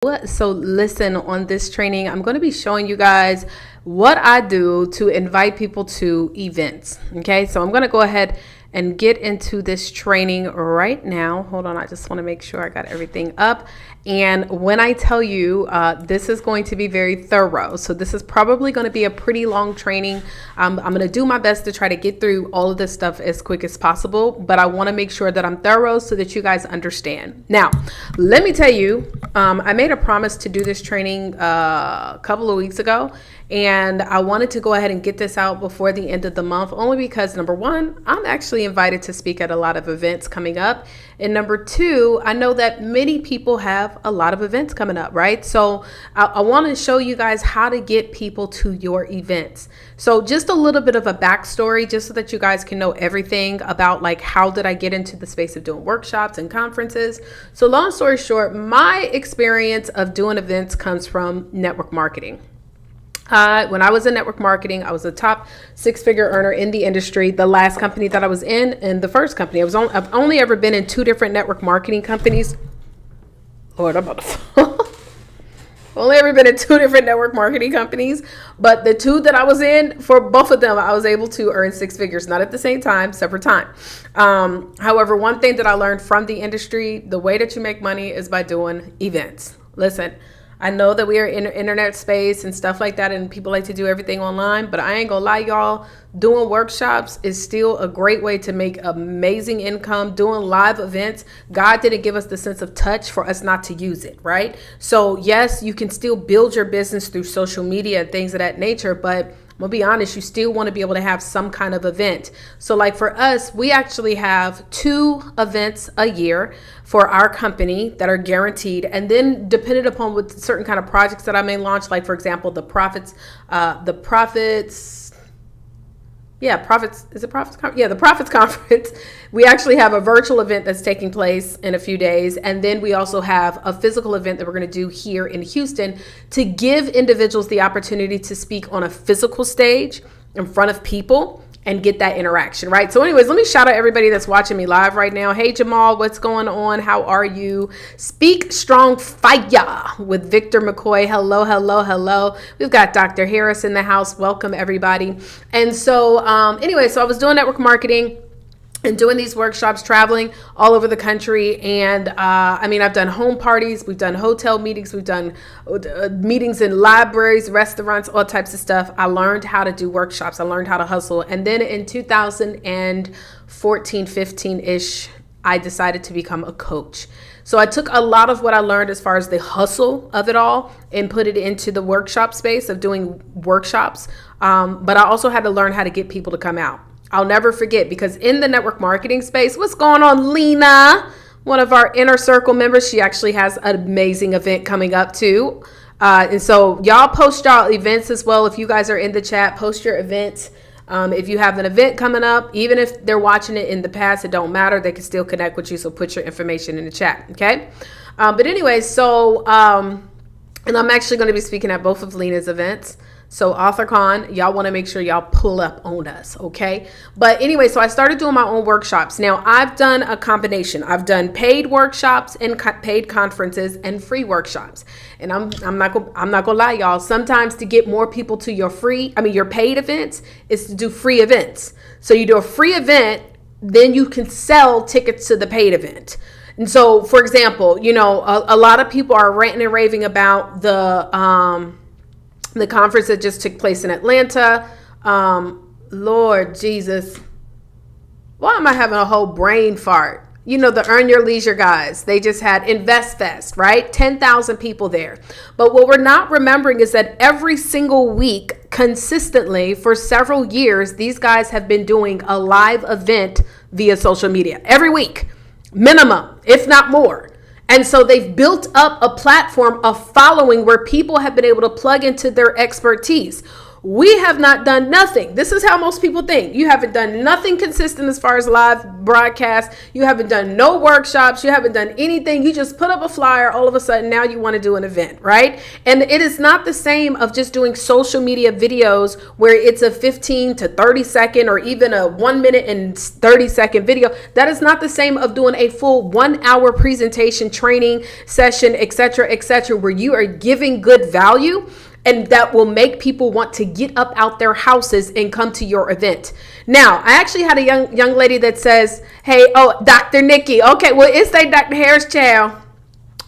So listen, on this training, I'm going to be showing you guys what I do to invite people to events. Okay, so I'm going to go ahead and get into this training right now. Hold on, I just want to make sure I got everything up. And when I tell you, this is going to be very thorough. So this is probably going to be a pretty long training. I'm going to do my best to try to get through all of this stuff as quick as possible, but I want to make sure that I'm thorough so that you guys understand. Now, let me tell you, I made a promise to do this training a couple of weeks ago, and I wanted to go ahead and get this out before the end of the month, only because number one, I'm actually invited to speak at a lot of events coming up. And number two, I know that many people have a lot of events coming up, right? So I want to show you guys how to get people to your events. So just a little bit of a backstory, just so that you guys can know everything about like how did I get into the space of doing workshops and conferences. So long story short, my experience of doing events comes from network marketing. When I was in network marketing, I was a top six-figure earner in the industry. The last company that I was in, and the first company, I've only ever been in two different network marketing companies. Lord, I'm about to fall. Only ever been in two different network marketing companies, but the two that I was in, for both of them, I was able to earn six figures, not at the same time, separate time. However, one thing that I learned from the industry, the way that you make money is by doing events. Listen, I know that we are in internet space and stuff like that, and people like to do everything online, but I ain't gonna lie, y'all, doing workshops is still a great way to make amazing income. Doing live events, God didn't give us the sense of touch for us not to use it, right? So yes, you can still build your business through social media and things of that nature, but I'm gonna be honest, you still want to be able to have some kind of event. So like for us, we actually have 2 events a year for our company that are guaranteed. And then depending upon what certain kind of projects that I may launch, like for example, the Profits, the Profits Conference. We actually have a virtual event that's taking place in a few days. And then we also have a physical event that we're going to do here in Houston to give individuals the opportunity to speak on a physical stage in front of people and get that interaction, right? So anyways, let me shout out everybody that's watching me live right now. Hey, Jamal, what's going on? How are you? Speak Strong Fire with Victor McCoy. Hello, hello, hello. We've got Dr. Harris in the house. Welcome, everybody. And so anyway, so I was doing network marketing and doing these workshops, traveling all over the country. And I've done home parties, we've done hotel meetings, we've done meetings in libraries, restaurants, all types of stuff. I learned how to do workshops. I learned how to hustle. And then in 2014, 15-ish, I decided to become a coach. So I took a lot of what I learned as far as the hustle of it all and put it into the workshop space of doing workshops. But I also had to learn how to get people to come out. I'll never forget, because in the network marketing space, what's going on, Lena? One of our inner circle members, she actually has an amazing event coming up too. And so y'all post y'all events as well. If you guys are in the chat, post your events. If you have an event coming up, even if they're watching it in the past, it don't matter. They can still connect with you. So put your information in the chat. Okay. But anyway, so, and I'm actually going to be speaking at both of Lena's events. So AuthorCon, y'all want to make sure y'all pull up on us, okay? But anyway, so I started doing my own workshops. Now, I've done a combination. I've done paid workshops and paid conferences and free workshops. And I'm not gonna lie, y'all. Sometimes to get more people to your paid events is to do free events. So you do a free event, then you can sell tickets to the paid event. And so, for example, a lot of people are ranting and raving about the conference that just took place in Atlanta. Lord Jesus, why am I having a whole brain fart? The Earn Your Leisure guys, they just had InvestFest, right? 10,000 people there. But what we're not remembering is that every single week, consistently for several years, these guys have been doing a live event via social media every week, minimum, if not more. And so they've built up a platform of following where people have been able to plug into their expertise. We have not done nothing. This is how most people think. You haven't done nothing consistent as far as live broadcasts. You haven't done no workshops. You haven't done anything. You just put up a flyer. All of a sudden, now you want to do an event, right? And it is not the same of just doing social media videos where it's a 15 to 30 second or even a 1 minute and 30-second video. That is not the same of doing a full 1 hour presentation, training session, etc., where you are giving good value. And that will make people want to get up out their houses and come to your event. Now, I actually had a young lady that says, hey, Dr. Nikki. Okay, well, it's a Dr. Harris Chow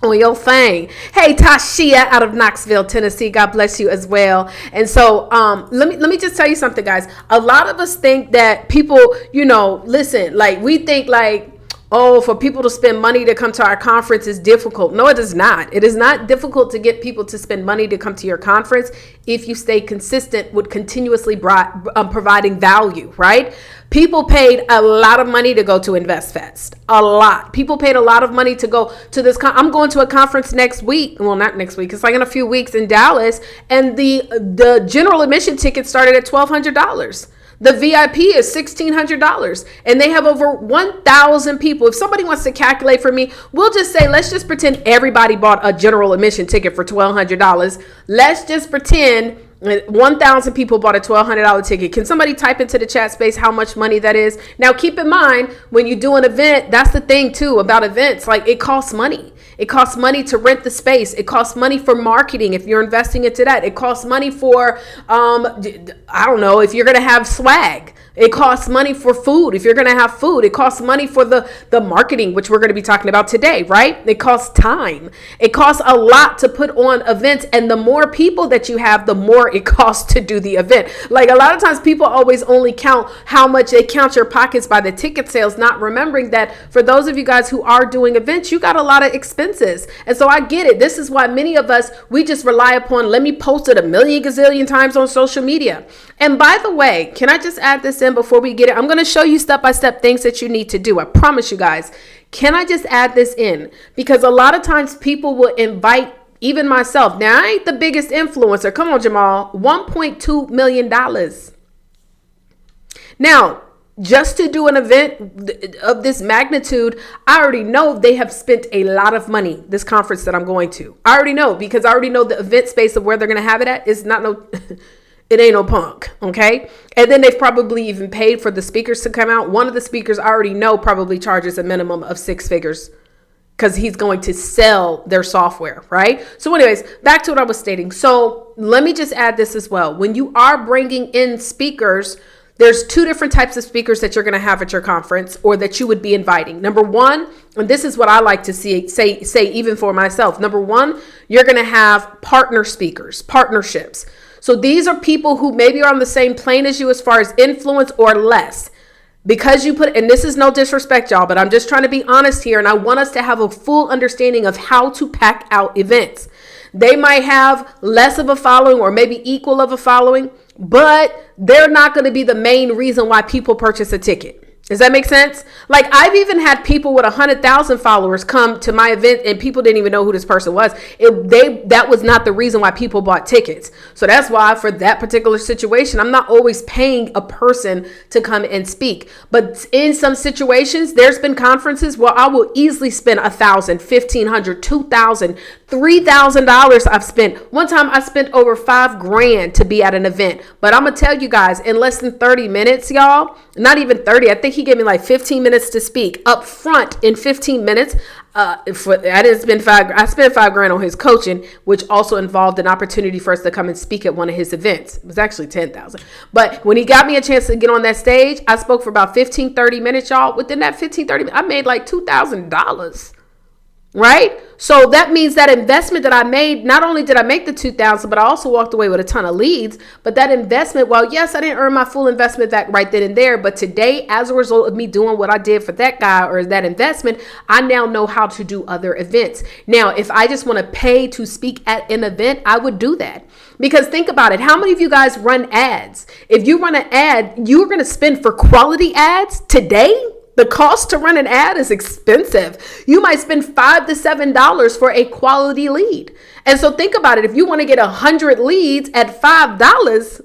on your thing. Hey, Tashia out of Knoxville, Tennessee. God bless you as well. And so let me just tell you something, guys. A lot of us think that people, listen, like we think like, for people to spend money to come to our conference is difficult. No, it is not. It is not difficult to get people to spend money to come to your conference if you stay consistent with continuously providing value, right? People paid a lot of money to go to InvestFest. A lot. People paid a lot of money to go to this. I'm going to a conference next week. Well, not next week. It's like in a few weeks in Dallas. And the general admission ticket started at $1,200. The VIP is $1,600 and they have over 1,000 people. If somebody wants to calculate for me, we'll just say, let's just pretend everybody bought a general admission ticket for $1,200. Let's just pretend 1,000 people bought a $1,200 ticket. Can somebody type into the chat space how much money that is? Now, keep in mind, when you do an event, that's the thing too about events. Like it costs money. It costs money to rent the space. It costs money for marketing if you're investing into that. It costs money for, I don't know, if you're going to have swag. It costs money for food. If you're going to have food, it costs money for the marketing, which we're going to be talking about today, right? It costs time. It costs a lot to put on events. And the more people that you have, the more it costs to do the event. Like a lot of times people always only count how much they count your pockets by the ticket sales, not remembering that for those of you guys who are doing events, you got a lot of expenses. And so I get it. This is why many of us, we just rely upon, let me post it a million gazillion times on social media. And by the way, can I just add this in before we get it? I'm going to show you step-by-step things that you need to do. I promise you guys. Can I just add this in? Because a lot of times people will invite, even myself. Now, I ain't the biggest influencer. Come on, Jamal. $1.2 million. Now, just to do an event of this magnitude, I already know they have spent a lot of money, this conference that I'm going to. I already know, because I already know the event space of where they're going to have it at is not no... It ain't no punk, okay? And then they've probably even paid for the speakers to come out. One of the speakers I already know probably charges a minimum of 6 figures because he's going to sell their software, right? So anyways, back to what I was stating. So let me just add this as well. When you are bringing in speakers, there's 2 different types of speakers that you're going to have at your conference or that you would be inviting. Number one, and this is what I like to say even for myself. Number one, you're going to have partner speakers, partnerships. So these are people who maybe are on the same plane as you as far as influence or less. Because you put, and this is no disrespect, y'all, but I'm just trying to be honest here. And I want us to have a full understanding of how to pack out events. They might have less of a following or maybe equal of a following, but they're not going to be the main reason why people purchase a ticket. Does that make sense? Like I've even had people with 100,000 followers come to my event and people didn't even know who this person was. That was not the reason why people bought tickets. So that's why for that particular situation, I'm not always paying a person to come and speak. But in some situations, there's been conferences where I will easily spend $1,000, $1,500, $2,000, $3,000 I've spent. One time I spent over $5,000 to be at an event. But I'm going to tell you guys, in less than 30 minutes, y'all, not even 30, I think he gave me like 15 minutes to speak up front in 15 minutes. I spent $5,000 on his coaching, which also involved an opportunity for us to come and speak at one of his events. It was actually 10,000. But when he got me a chance to get on that stage, I spoke for about 15, 30 minutes, y'all. Within that 15, 30 minutes, I made like $2,000. Right? So that means that investment that I made, not only did I make the 2,000, but I also walked away with a ton of leads. But that investment, well, yes, I didn't earn my full investment back right then and there. But today, as a result of me doing what I did for that guy or that investment, I now know how to do other events. Now, if I just want to pay to speak at an event, I would do that. Because think about it. How many of you guys run ads? If you run an ad, you're going to spend for quality ads today? The cost to run an ad is expensive. You might spend $5 to $7 for a quality lead. And so think about it. If you want to get 100 leads at $5,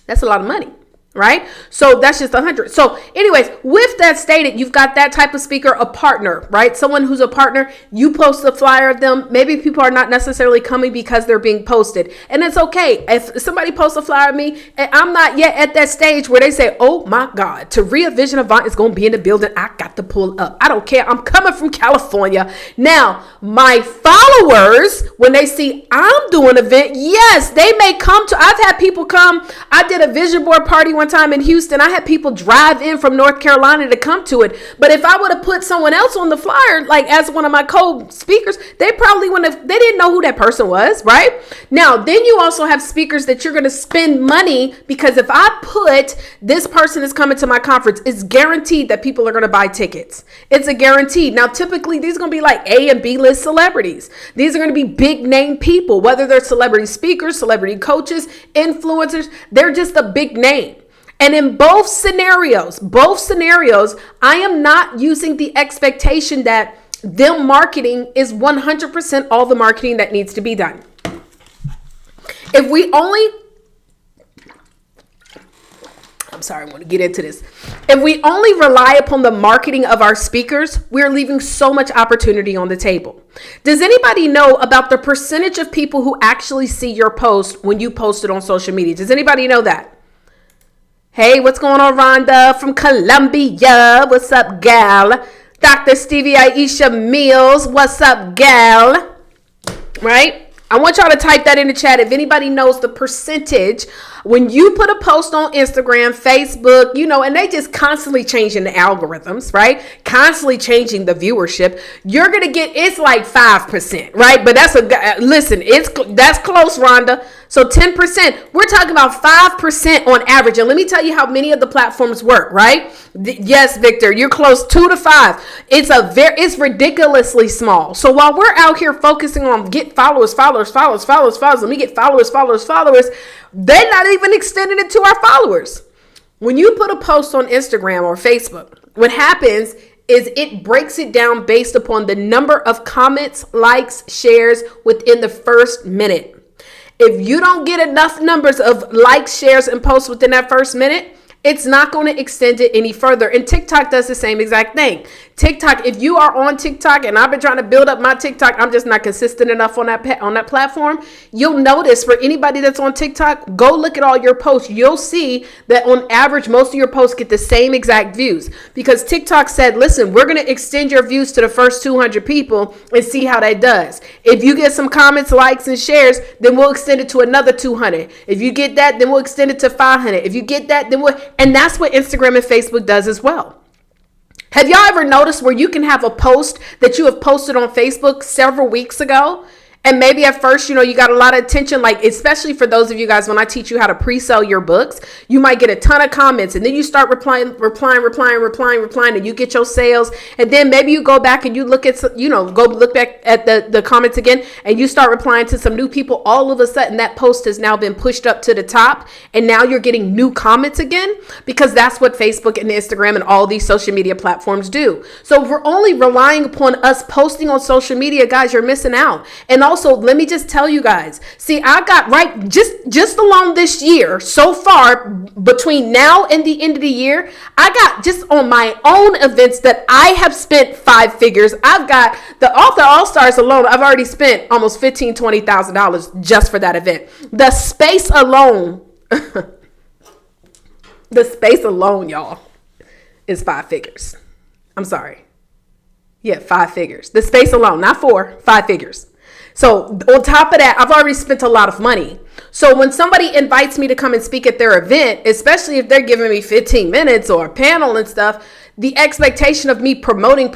that's a lot of money. Right? So that's just 100. So anyways, with that stated, you've got that type of speaker, a partner, right? Someone who's a partner, you post a flyer of them. Maybe people are not necessarily coming because they're being posted. And it's okay. If somebody posts a flyer of me and I'm not yet at that stage where they say, oh my God, Taria Vision Avant is going to be in the building. I got to pull up. I don't care. I'm coming from California. Now, my followers, when they see I'm doing an event, yes, they may come to, I've had people come. I did a vision board party one time in Houston. I had people drive in from North Carolina to come to it. But if I would have put someone else on the flyer, like as one of my co-speakers, they probably wouldn't have, they didn't know who that person was, right? Now, then you also have speakers that you're going to spend money because if I put this person is coming to my conference, it's guaranteed that people are going to buy tickets. It's a guarantee. Now, typically these are going to be like A and B list celebrities. These are going to be big name people, whether they're celebrity speakers, celebrity coaches, influencers, they're just a big name. And in both scenarios, I am not using the expectation that them marketing is 100% all the marketing that needs to be done. If we only, I want to get into this. If we only rely upon the marketing of our speakers, we're leaving so much opportunity on the table. Does anybody know about the percentage of people who actually see your post when you post it on social media? Does anybody know that? Hey, what's going on, Rhonda from Columbia? What's up, gal? Dr. Stevie Aisha Mills, what's up, gal? Right? I want y'all to type that in the chat if anybody knows the percentage when you put a post on Instagram, Facebook, and they just constantly changing the algorithms, right? Constantly changing the viewership. You're going to get, it's like 5%, right? But that's that's close, Rhonda. So 10%, we're talking about 5% on average. And let me tell you how many of the platforms work, right? Yes, Victor, you're close 2 to 5. It's ridiculously small. So while we're out here focusing on get followers, let me get followers, they're not even extending it to our followers. When you put a post on Instagram or Facebook, what happens is it breaks it down based upon the number of comments, likes, shares within the first minute. If you don't get enough numbers of likes, shares, and posts within that first minute, it's not going to extend it any further. And TikTok does the same exact thing. TikTok, if you are on TikTok, and I've been trying to build up my TikTok, I'm just not consistent enough on that platform. You'll notice for anybody that's on TikTok, go look at all your posts. You'll see that on average, most of your posts get the same exact views because TikTok said, listen, we're going to extend your views to the first 200 people and see how that does. If you get some comments, likes, and shares, then we'll extend it to another 200. If you get that, then we'll extend it to 500. If you get that, then and that's what Instagram and Facebook does as well. Have y'all ever noticed where you can have a post that you have posted on Facebook several weeks ago? And maybe at first, you got a lot of attention, like especially for those of you guys, when I teach you how to pre-sell your books, you might get a ton of comments and then you start replying, and you get your sales. And then maybe you go back and you look at, go look back at the comments again and you start replying to some new people. All of a sudden that post has now been pushed up to the top and now you're getting new comments again because that's what Facebook and Instagram and all these social media platforms do. So if we're only relying upon us posting on social media, guys, you're missing out. And also, let me just tell you guys, see, I got just along this year so far, between now and the end of the year, I got just on my own events that I have spent 5 figures. I've got the Author All-Stars alone. I've already spent almost $15,000, $20,000 just for that event. The space alone, y'all, is 5 figures. I'm sorry. Yeah, 5 figures. The space alone, not 4, 5 figures. So on top of that, I've already spent a lot of money. So when somebody invites me to come and speak at their event, especially if they're giving me 15 minutes or a panel and stuff, the expectation of me promoting,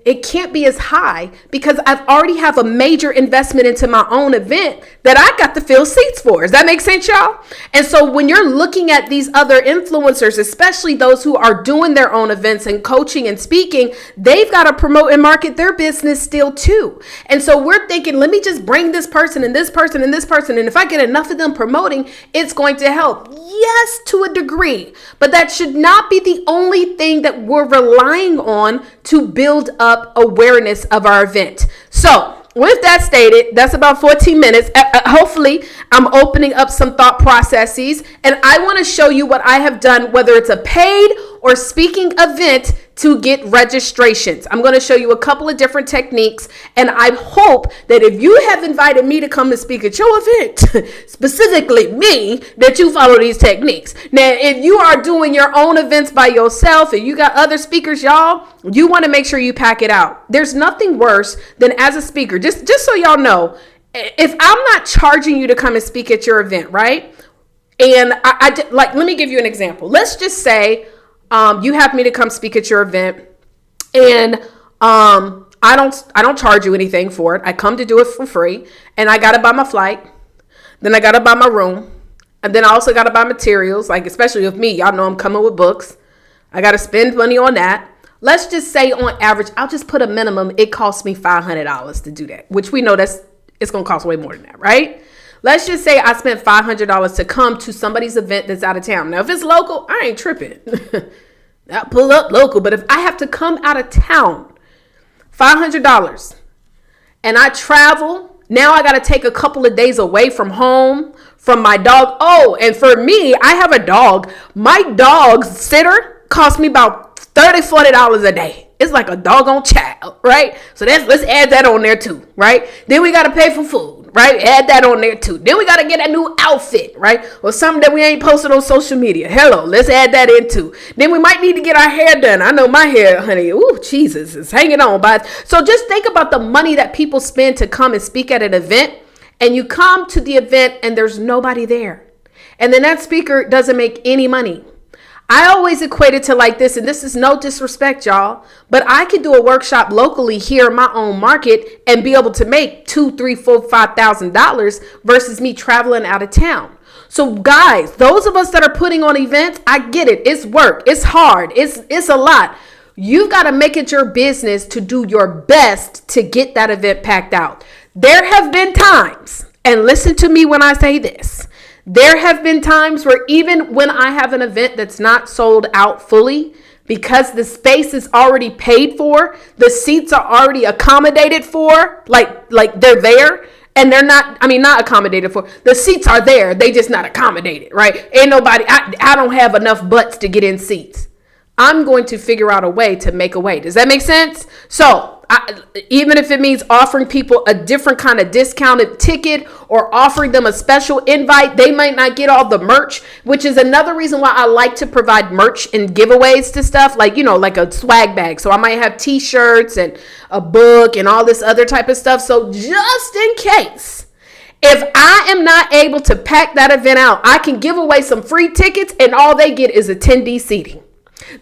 it can't be as high because I've already have a major investment into my own event that I got to fill seats for. Does that make sense, y'all? And so when you're looking at these other influencers, especially those who are doing their own events and coaching and speaking, they've got to promote and market their business still too. And so we're thinking, let me just bring this person and this person and this person. And if I get enough of them promoting, it's going to help. Yes, to a degree, but that should not be the only thing that we're relying on to build up awareness of our event. So with that stated, that's about 14 minutes. Hopefully, I'm opening up some thought processes, and I want to show you what I have done, whether it's a paid or speaking event, to get registrations. I'm going to show you a couple of different techniques, and I hope that if you have invited me to come and speak at your event, specifically me, that you follow these techniques. Now, if you are doing your own events by yourself and you got other speakers, y'all, you want to make sure you pack it out. There's nothing worse than as a speaker, just so y'all know, if I'm not charging you to come and speak at your event, right? And like, let me give you an example. Let's just say you have me to come speak at your event, and I don't charge you anything for it. I come to do it for free, and I gotta buy my flight, then I gotta buy my room, and then I also gotta buy materials. Like, especially with me, y'all know I'm coming with books. I gotta spend money on that. Let's just say on average, I'll just put a minimum. It costs me $500 to do that, which we know it's gonna cost way more than that, right? Let's just say I spent $500 to come to somebody's event that's out of town. Now, if it's local, I ain't tripping. I pull up local. But if I have to come out of town, $500, and I travel, now I got to take a couple of days away from home, from my dog. Oh, and for me, I have a dog. My dog's sitter costs me about $30, $40 a day. It's like a doggone child, right? So let's add that on there too, right? Then we got to pay for food, right? Add that on there too. Then we got to get a new outfit, right? Or something that we ain't posted on social media. Hello, let's add that in too. Then we might need to get our hair done. I know my hair, honey, ooh, Jesus, is hanging on. So just think about the money that people spend to come and speak at an event, and you come to the event and there's nobody there. And then that speaker doesn't make any money. I always equate it to like this, and this is no disrespect, y'all, but I could do a workshop locally here in my own market and be able to make $2,000, $3,000, $4,000, $5,000 versus me traveling out of town. So guys, those of us that are putting on events, I get it. It's work. It's hard. It's a lot. You've got to make it your business to do your best to get that event packed out. There have been times, and listen to me when I say this, there have been times where even when I have an event that's not sold out fully, because the space is already paid for, the seats are already accommodated for, like they're there, and they're not accommodated for. The seats are there, they just not accommodated, right? Ain't nobody, I don't have enough butts to get in seats. I'm going to figure out a way to make a way. Does that make sense? So even if it means offering people a different kind of discounted ticket or offering them a special invite, they might not get all the merch, which is another reason why I like to provide merch and giveaways to stuff like, like a swag bag. So I might have t-shirts and a book and all this other type of stuff. So just in case, if I am not able to pack that event out, I can give away some free tickets and all they get is attendee seating.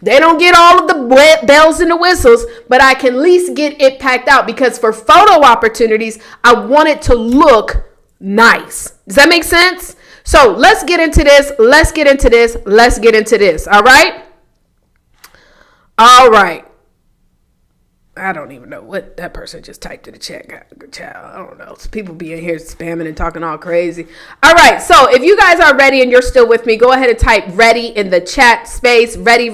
They don't get all of the bells and the whistles, but I can at least get it packed out because for photo opportunities, I want it to look nice. Does that make sense? So let's get into this. All right. All right. I don't even know what that person just typed in the chat. Child, I don't know. People be in here spamming and talking all crazy. All right. So if you guys are ready and you're still with me, go ahead and type ready in the chat space. Ready.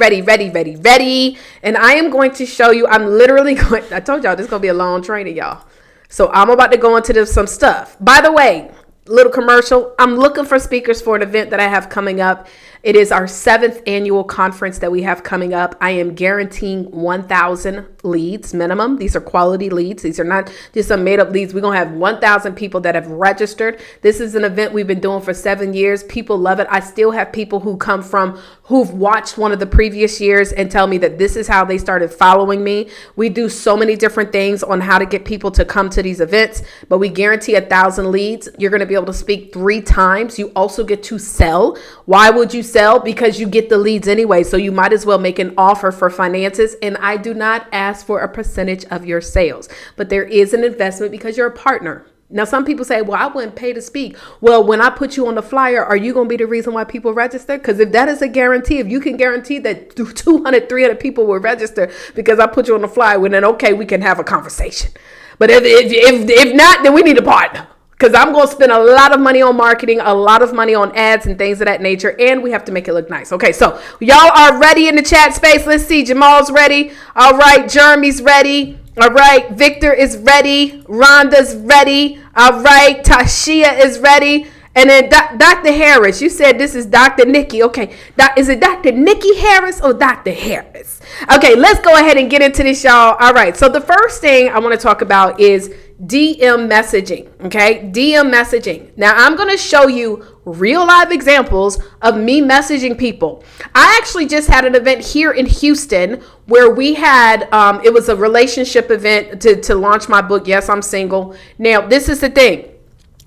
And I am going to show you, I told y'all this is going to be a long training, y'all. So I'm about to go into some stuff. By the way, little commercial. I'm looking for speakers for an event that I have coming up. It is our 7th annual conference that we have coming up. I am guaranteeing 1,000 leads minimum. These are quality leads. These are not just some made up leads. We're going to have 1,000 people that have registered. This is an event we've been doing for 7 years. People love it. I still have people who've watched one of the previous years and tell me that this is how they started following me. We do so many different things on how to get people to come to these events, but we guarantee 1,000 leads. You're going to be able able to speak 3 times. You also get to sell. Why would you sell? Because you get the leads anyway. So you might as well make an offer for finances. And I do not ask for a percentage of your sales, but there is an investment because you're a partner. Now, some people say, well, I wouldn't pay to speak. Well, when I put you on the flyer, are you going to be the reason why people register? Because if that is a guarantee, if you can guarantee that 200, 300 people will register because I put you on the flyer, well, then okay, we can have a conversation. But if not, then we need a partner. Because I'm going to spend a lot of money on marketing, a lot of money on ads and things of that nature. And we have to make it look nice. Okay, so y'all are ready in the chat space. Let's see. Jamal's ready. All right. Jeremy's ready. All right. Victor is ready. Rhonda's ready. All right. Tashia is ready. And then Dr. Harris, you said this is Dr. Nikki. Okay. Is it Dr. Nikki Harris or Dr. Harris? Okay. Let's go ahead and get into this, y'all. All right. So the first thing I want to talk about is DM messaging. Okay. DM messaging. Now I'm going to show you real live examples of me messaging people. I actually just had an event here in Houston where we had, it was a relationship event to launch my book. Yes, I'm single. Now, this is the thing.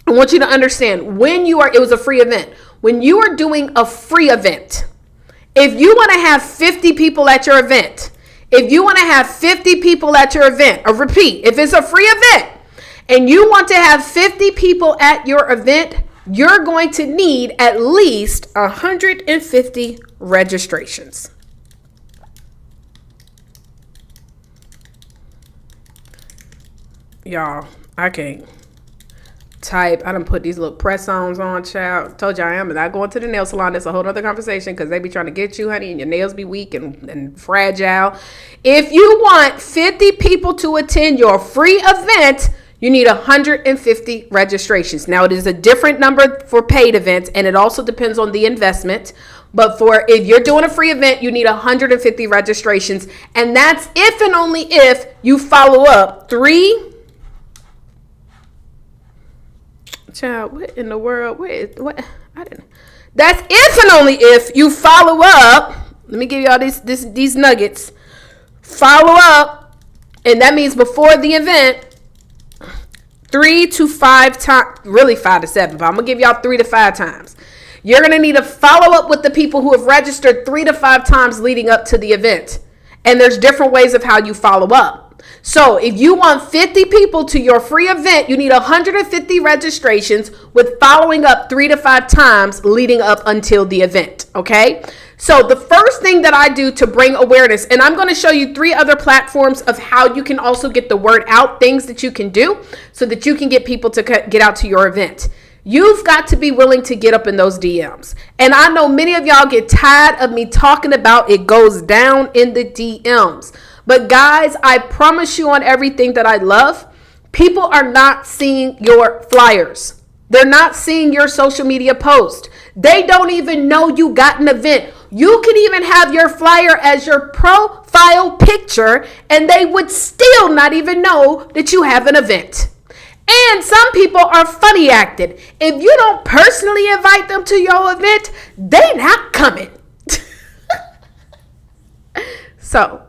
I want you to understand it was a free event. When you are doing a free event, if you want to have 50 people at your event, if it's a free event and you want to have 50 people at your event, you're going to need at least 150 registrations. Y'all, I can't type. I done put these little press-ons on, child. Told you I am not going to the nail salon. That's a whole other conversation because they be trying to get you, honey, and your nails be weak and fragile. If you want 50 people to attend your free event, you need 150 registrations. Now, it is a different number for paid events, and it also depends on the investment. But if you're doing a free event, you need 150 registrations. And that's if and only if you follow up 3. Child, what in the world? What? I didn't. That's if and only if you follow up. Let me give y'all these nuggets. Follow up, and that means before the event, 3 to 5 times, really 5 to 7, but I'm going to give y'all 3 to 5 times. You're going to need to follow up with the people who have registered 3 to 5 times leading up to the event. And there's different ways of how you follow up. So if you want 50 people to your free event, you need 150 registrations with following up 3 to 5 times leading up until the event. Okay. So the first thing that I do to bring awareness, and I'm going to show you 3 other platforms of how you can also get the word out, things that you can do so that you can get people to get out to your event. You've got to be willing to get up in those DMs. And I know many of y'all get tired of me talking about it goes down in the DMs. But guys, I promise you on everything that I love, people are not seeing your flyers. They're not seeing your social media post. They don't even know you got an event. You can even have your flyer as your profile picture, and they would still not even know that you have an event. And some people are funny acted. If you don't personally invite them to your event, they're not coming. So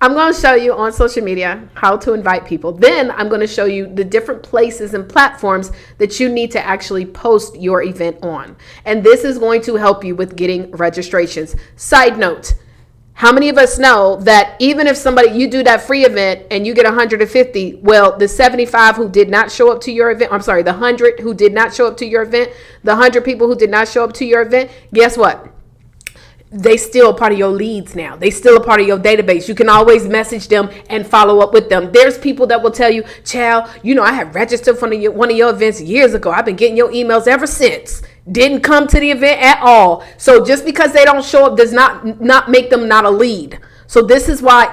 I'm going to show you on social media how to invite people. Then I'm going to show you the different places and platforms that you need to actually post your event on. And this is going to help you with getting registrations. Side note, how many of us know that even if you do that free event and you get 150, well, the 75 who did not show up to your event, the 100 who did not show up to your event, the 100 people who did not show up to your event, guess what? They still a part of your leads now. They still a part of your database. You can always message them and follow up with them. There's people that will tell you, child, I had registered for one of your events years ago. I've been getting your emails ever since. Didn't come to the event at all. So just because they don't show up does not make them not a lead. So this is why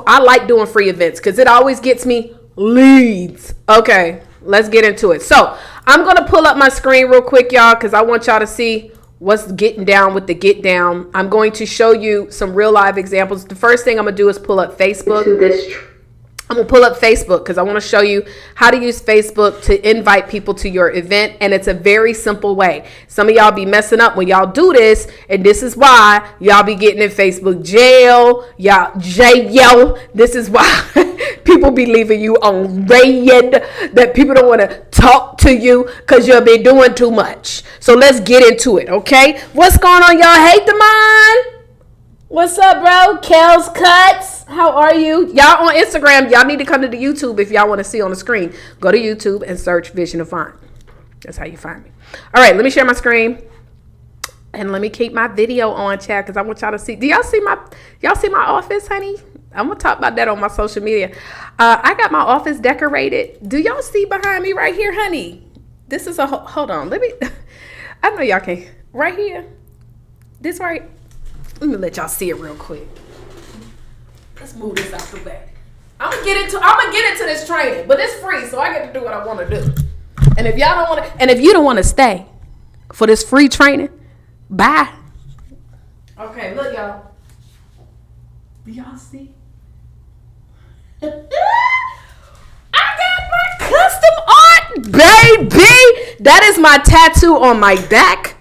I like doing free events because it always gets me leads. Okay, let's get into it. So I'm going to pull up my screen real quick, y'all, because I want y'all to see what's getting down with the get down. I'm going to show you some real live examples. The first thing I'm going to do is pull up Facebook. I'm going to pull up Facebook because I want to show you how to use Facebook to invite people to your event. And it's a very simple way. Some of y'all be messing up when y'all do this. And this is why y'all be getting in Facebook jail. This is why People be leaving you on red, that people don't want to talk to you because you'll be doing too much. So let's get into it, okay? What's going on, y'all? Hey, Damon. What's up, bro? Kel's Cuts. How are you? Y'all on Instagram, y'all need to come to the YouTube if y'all want to see on the screen. Go to YouTube and search Vision of Fine. That's how you find me. All right, let me share my screen. And let me keep my video on, chat, because I want y'all to see. Do y'all see my office, honey? I'm going to talk about that on my social media. I got my office decorated. Do y'all see behind me right here, honey? This is hold on. Let me, I know y'all can't. Right here. This right. Let me let y'all see it real quick. Let's move this out the way. I'm gonna get into this training, but it's free, so I get to do what I want to do. And if y'all don't want to, and if you don't want to stay for this free training, bye. Okay, look, y'all. Do y'all see? I got my custom art, baby. That is my tattoo on my back.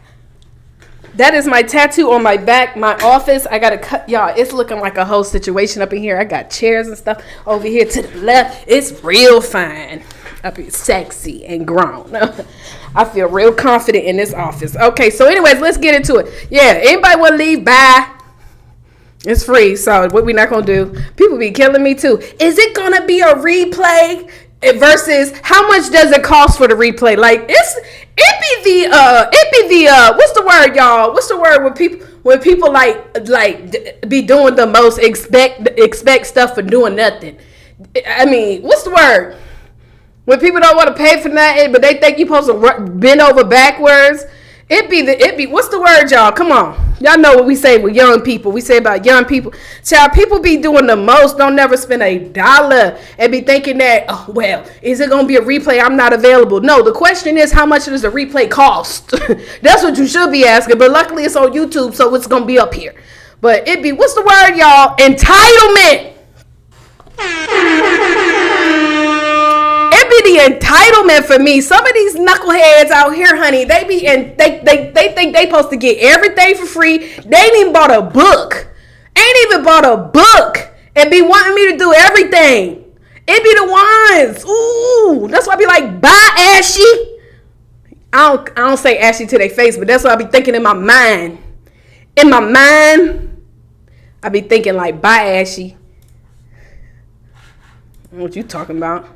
That is my tattoo on my back, my office. I got to cut, y'all. It's looking like a whole situation up in here. I got chairs and stuff over here to the left. It's real fine. Up here, sexy and grown. I feel real confident in this office. Okay, so anyways, let's get into it. Yeah, anybody want to leave? Bye. It's free, so what we not going to do? People be killing me too. Is it going to be a replay versus how much does it cost for the replay? Like, it be the what's the word, y'all? What's the word when people like be doing the most, expect stuff for doing nothing? I mean, what's the word? When people don't want to pay for nothing, but they think you supposed to bend over backwards. It be what's the word, y'all? Come on. Y'all know what we say with young people. We say about young people. Child, people be doing the most, don't never spend $1 and be thinking that, oh, well, is it going to be a replay? I'm not available. No, the question is, how much does the replay cost? That's what you should be asking. But luckily it's on YouTube, so it's going to be up here. But it be, what's the word, y'all? Entitlement. The entitlement for me. Some of these knuckleheads out here, honey, they think they supposed to get everything for free. They ain't even bought a book. And be wanting me to do everything. It be the ones. Ooh, that's why I be like, bye, Ashy. I don't say Ashy to their face, but that's what I be thinking in my mind. In my mind, I be thinking like, bye, Ashy. What you talking about?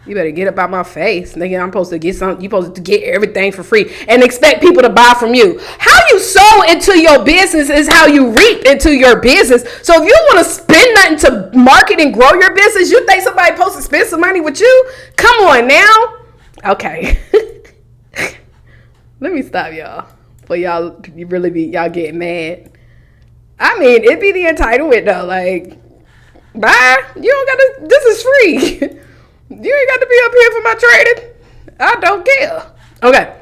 You better get up out my face. Nigga, I'm supposed to get something. You supposed to get everything for free and expect people to buy from you. How you sow into your business is how you reap into your business. So if you want to spend nothing to market and grow your business, you think somebody supposed to spend some money with you? Come on now. Okay. Let me stop y'all. For y'all, you really be, y'all getting mad. I mean, it be the entitlement though. Like, bye. You don't gotta, this is free. You ain't got to be up here for my trading. I don't care. Okay.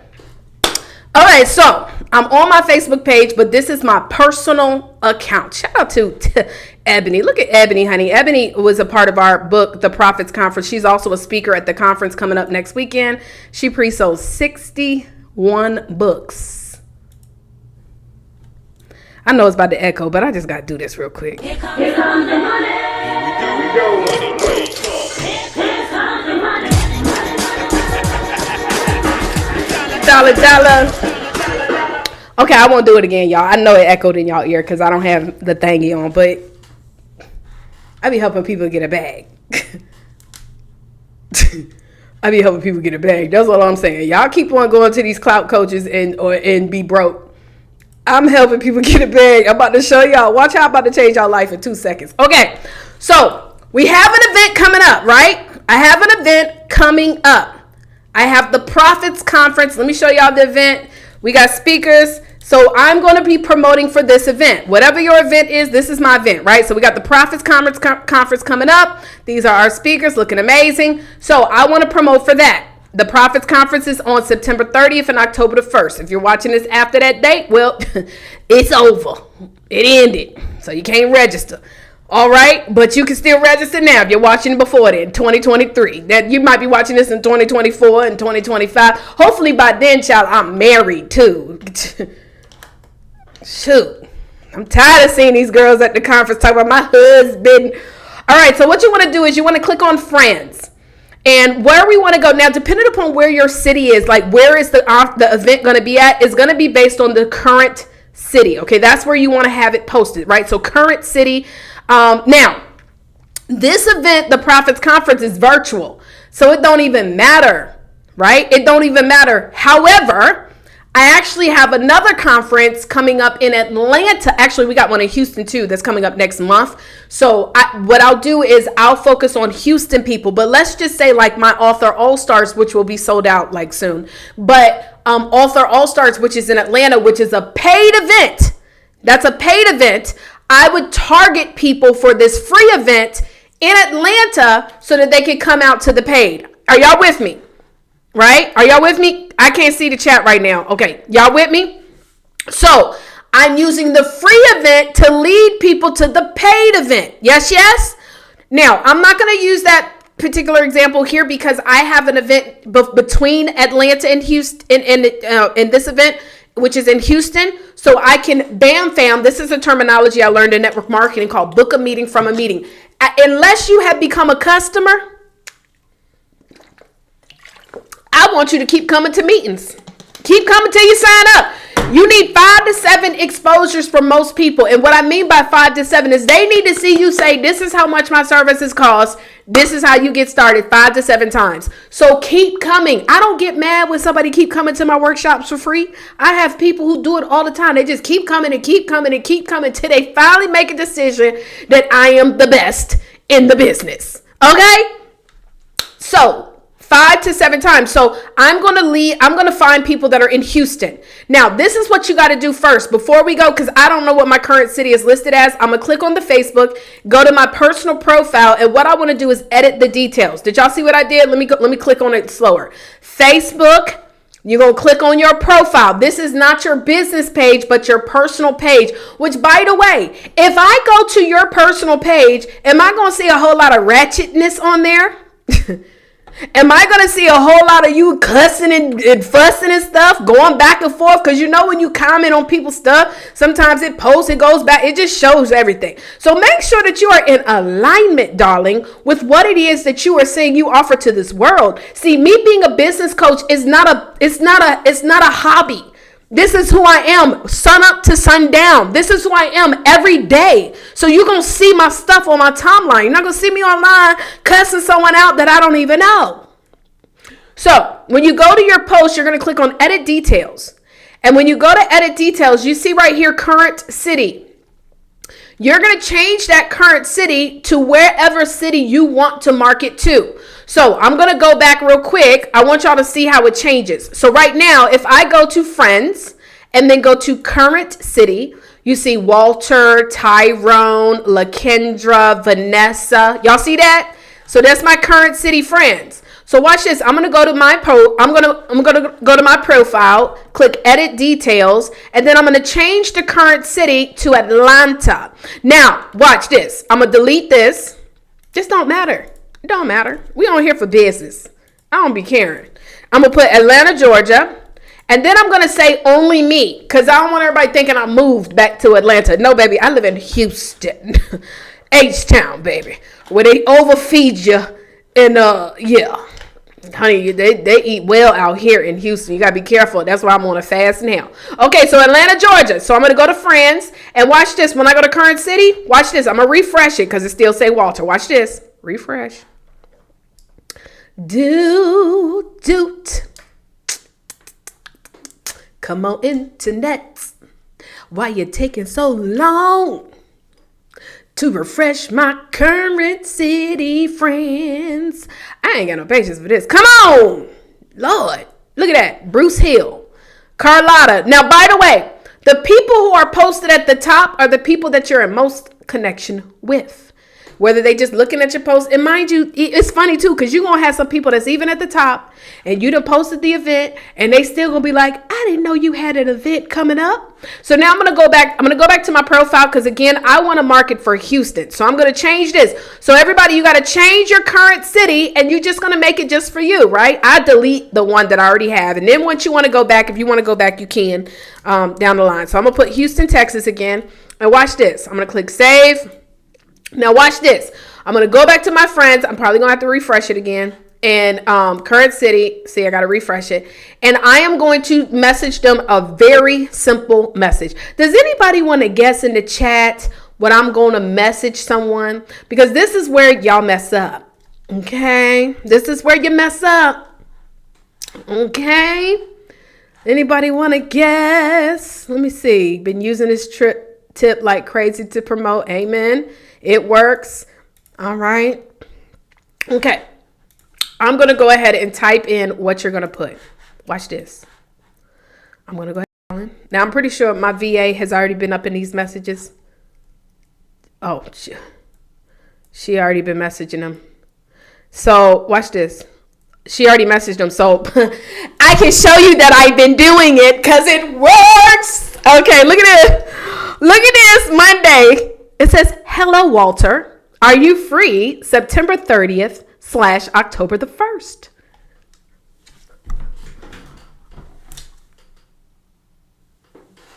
All right. So I'm on my Facebook page, but this is my personal account. Shout out to Ebony. Look at Ebony, honey. Ebony was a part of our book, The Prophets Conference. She's also a speaker at the conference coming up next weekend. She pre-sold 61 books. I know it's about to echo, but I just got to do this real quick. Here comes the money. Here we go. Dollar. Okay, I won't do it again, y'all. I know it echoed in y'all ear because I don't have the thingy on, but I be helping people get a bag. That's all I'm saying. Y'all keep on going to these clout coaches and be broke. I'm helping people get a bag. I'm about to show y'all. Watch how I'm about to change y'all life in 2 seconds. Okay, so we have an event coming up, right? I have an event coming up. I have the Prophets Conference. Let me show y'all the event. We got speakers. So I'm going to be promoting for this event. Whatever your event is, this is my event, right? So we got the Prophets Conference coming up. These are our speakers looking amazing. So I want to promote for that. The Prophets Conference is on September 30th and October the 1st. If you're watching this after that date, well, it's over. It ended. So you can't register. All right, but you can still register now if you're watching before then, 2023. That you might be watching this in 2024 and 2025. Hopefully by then, child, I'm married too. Shoot, I'm tired of seeing these girls at the conference talking about my husband. All right, so what you want to do is you want to click on friends. And where we want to go now, depending upon where your city is, like where is the event going to be at, is going to be based on the current city. Okay, that's where you want to have it posted, right? So current city. Now, this event, the Prophets Conference, is virtual, so it don't even matter, right? It don't even matter. However, I actually have another conference coming up in Atlanta. Actually, we got one in Houston too that's coming up next month. So what I'll do is I'll focus on Houston people. But let's just say like my Author All-Stars, which will be sold out like soon. But Author All-Stars, which is in Atlanta, which is a paid event. That's a paid event. I would target people for this free event in Atlanta so that they could come out to the paid. Are y'all with me? Right? Are y'all with me? I can't see the chat right now. Okay. Y'all with me? So I'm using the free event to lead people to the paid event. Yes, yes. Now, I'm not going to use that particular example here because I have an event between Atlanta and Houston in this event, which is in Houston. So I can bam fam. This is a terminology I learned in network marketing called book a meeting from a meeting. Unless you have become a customer, I want you to keep coming to meetings. Keep coming till you sign up. You need 5 to 7 exposures for most people. And what I mean by 5 to 7 is they need to see you say, this is how much my services cost. This is how you get started 5 to 7 times. So keep coming. I don't get mad when somebody keep coming to my workshops for free. I have people who do it all the time. They just keep coming and keep coming and keep coming till they finally make a decision that I am the best in the business. Okay? So 5 to 7 times. So I'm going to find people that are in Houston. Now, this is what you got to do first before we go, because I don't know what my current city is listed as. I'm going to click on the Facebook, go to my personal profile. And what I want to do is edit the details. Did y'all see what I did? Let me click on it slower. Facebook. You're going to click on your profile. This is not your business page, but your personal page, which, by the way, if I go to your personal page, am I going to see a whole lot of ratchetness on there? Am I going to see a whole lot of you cussing and fussing and stuff, going back and forth? Because you know when you comment on people's stuff, sometimes it posts, it goes back, it just shows everything. So make sure that you are in alignment, darling, with what it is that you are saying you offer to this world. See, me being a business coach is not a hobby. This is who I am, sun up to sundown. This is who I am every day. So you're going to see my stuff on my timeline. You're not going to see me online cussing someone out that I don't even know. So when you go to your post, you're going to click on edit details. And when you go to edit details, you see right here, current city. You're going to change that current city to wherever city you want to market to. So I'm going to go back real quick. I want y'all to see how it changes. So right now, if I go to friends and then go to current city, you see Walter, Tyrone, LaKendra, Vanessa. Y'all see that? So that's my current city friends. So watch this. I'm going to go to my I'm going to go to my profile, click edit details, and then I'm going to change the current city to Atlanta. Now, watch this. I'm going to delete this. This don't matter. It don't matter. We on here for business. I don't be caring. I'm going to put Atlanta, Georgia, and then I'm going to say only me, because I don't want everybody thinking I moved back to Atlanta. No, baby, I live in Houston, H-Town, baby, where they overfeed you. And, yeah. Honey, they eat well out here in Houston. You got to be careful. That's why I'm on a fast now. Okay, so Atlanta, Georgia. So I'm going to go to friends. And watch this. When I go to current city, watch this. I'm going to refresh it because it still say Walter. Watch this. Refresh. Doot. Come on, internet. Why you taking so long to refresh my current city friends? I ain't got no patience for this. Come on. Lord. Look at that. Bruce Hill. Carlotta. Now, by the way, the people who are posted at the top are the people that you're in most connection with. Whether they just looking at your post. And mind you, it's funny too, because you're going to have some people that's even at the top and you done posted the event and they still going to be like, I didn't know you had an event coming up. So now I'm going to go back. I'm going to go back to my profile because, again, I want to market for Houston. So I'm going to change this. So everybody, you got to change your current city and you're just going to make it just for you, right? I delete the one that I already have. And then once you want to go back, if you want to go back, you can down the line. So I'm going to put Houston, Texas again. And watch this. I'm going to click save. Now watch this. I'm going to go back to my friends. I'm probably going to have to refresh it again. And current city, see, I got to refresh it. And I am going to message them a very simple message. Does anybody want to guess in the chat what I'm going to message someone? Because this is where y'all mess up. Okay, this is where you mess up. Okay, anybody want to guess? Let me see. Been using this tip like crazy to promote. Amen. It works. All right. Okay, I'm going to go ahead and type in what you're going to put. Watch this. I'm going to go ahead. Now, I'm pretty sure my VA has already been up in these messages. Oh, she already been messaging them. So watch this. She already messaged them. So I can show you that I've been doing it because it works. Okay, look at this. Look at this. Monday. It says, hello, Walter. Are you free September 30th / October the 1st?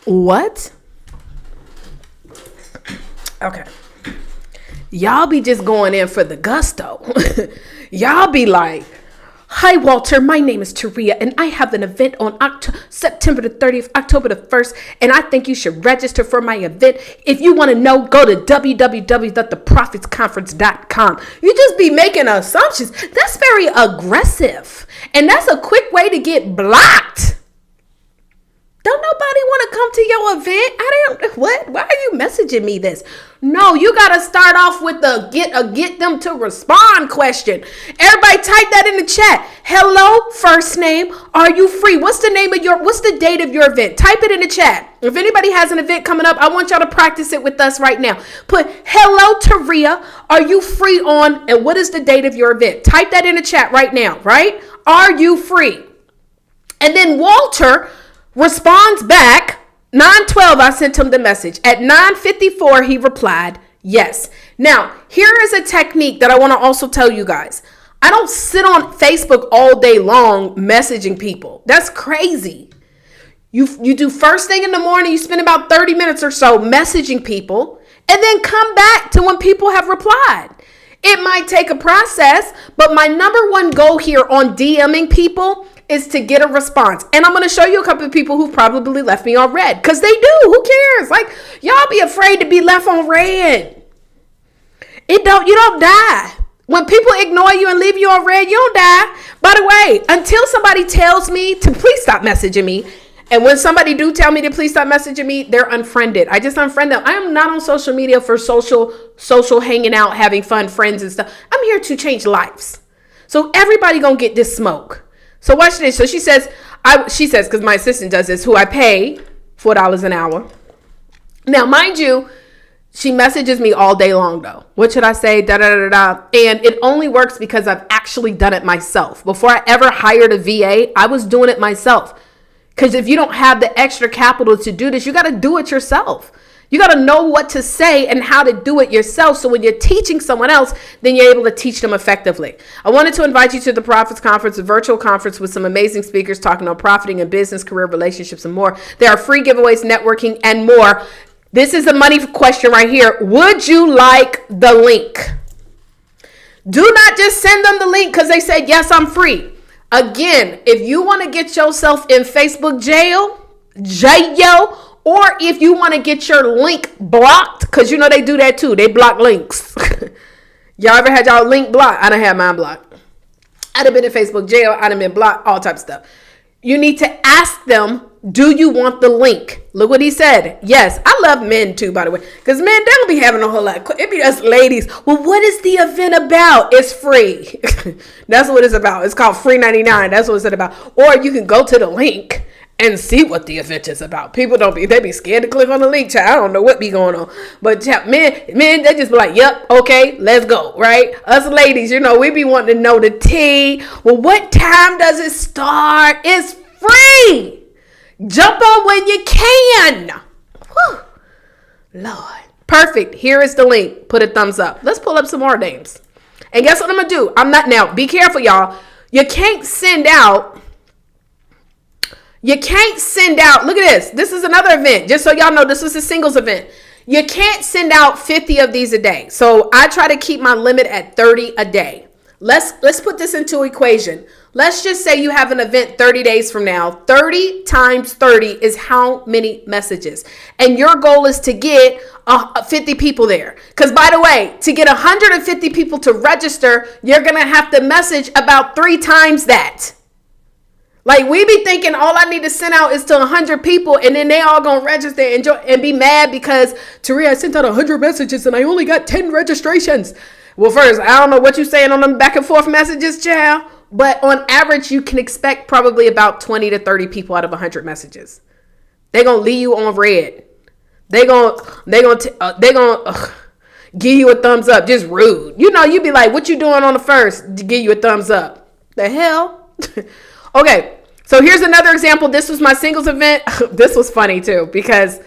What? Okay. Y'all be just going in for the gusto. Y'all be like, hi, Walter. My name is Taria, and I have an event on September the 30th, October the 1st, and I think you should register for my event. If you want to know, go to www.theprophetsconference.com. You just be making assumptions. That's very aggressive, and that's a quick way to get blocked. Don't nobody want to come to your event. What? Why are you messaging me this? No, you got to start off with the get them to respond question. Everybody type that in the chat. Hello, first name. Are you free? What's the date of your event? Type it in the chat. If anybody has an event coming up, I want y'all to practice it with us right now. Put, hello, Taria. Are you free on, and what is the date of your event? Type that in the chat right now, right? Are you free? And then Walter responds back. 9:12, I sent him the message. At 9:54, he replied, yes. Now, here is a technique that I want to also tell you guys. I don't sit on Facebook all day long messaging people. That's crazy. You do first thing in the morning, you spend about 30 minutes or so messaging people, and then come back to when people have replied. It might take a process, but my number one goal here on DMing people is to get a response. And I'm going to show you a couple of people who probably left me on red, because they do. Who cares? Like, y'all be afraid to be left on red. You don't die. When people ignore you and leave you on red, you don't die. By the way, until somebody tells me to please stop messaging me, and when somebody do tell me to please stop messaging me, they're unfriended. I just unfriend them. I am not on social media for social hanging out, having fun, friends and stuff. I'm here to change lives. So everybody gonna get this smoke. So watch this. So she says, because my assistant does this, who I pay $4 an hour. Now, mind you, she messages me all day long though. What should I say? Da da da da. And it only works because I've actually done it myself. Before I ever hired a VA, I was doing it myself. Because if you don't have the extra capital to do this, you got to do it yourself. You got to know what to say and how to do it yourself. So when you're teaching someone else, then you're able to teach them effectively. I wanted to invite you to the Prophets Conference, a virtual conference with some amazing speakers talking about profiting in business, career, relationships, and more. There are free giveaways, networking, and more. This is a money question right here. Would you like the link? Do not just send them the link because they said, yes, I'm free. Again, if you want to get yourself in Facebook jail, or if you want to get your link blocked, because you know they do that too. They block links. Y'all ever had y'all link blocked? I done had mine blocked. I'd have been in Facebook jail. I'd have been blocked, all types of stuff. You need to ask them, do you want the link? Look what he said. Yes. I love men too, by the way, because men, they don't be having a whole lot. It be us ladies. Well, what is the event about? It's free. That's what it's about. It's called Free 99. That's what it's about. Or you can go to the link and see what the event is about. People they be scared to click on the link. Child, I don't know what be going on. But men, they just be like, yep, okay, let's go, right? Us ladies, we be wanting to know the tea. Well, what time does it start? It's free. Jump on when you can. Whew. Lord. Perfect. Here is the link. Put a thumbs up. Let's pull up some more names. And guess what I'm going to do? Now, be careful, y'all. You can't send out. Look at this. This is another event. Just so y'all know, this is a singles event. You can't send out 50 of these a day. So I try to keep my limit at 30 a day. Let's put this into equation. Let's just say you have an event 30 days from now. 30 times 30 is how many messages? And your goal is to get 50 people there. Because by the way, to get 150 people to register, you're going to have to message about 3 times that. Like, we be thinking all I need to send out is to 100 people, and then they all going to register and be mad because, Taria, I sent out 100 messages and I only got 10 registrations. Well, first, I don't know what you're saying on them back and forth messages, child, but on average, you can expect probably about 20 to 30 people out of 100 messages. They're going to leave you on red. They're going to give you a thumbs up, just rude. You know, you be like, what you doing on the first to give you a thumbs up? The hell? Okay, so here's another example. This was my singles event. This was funny too, because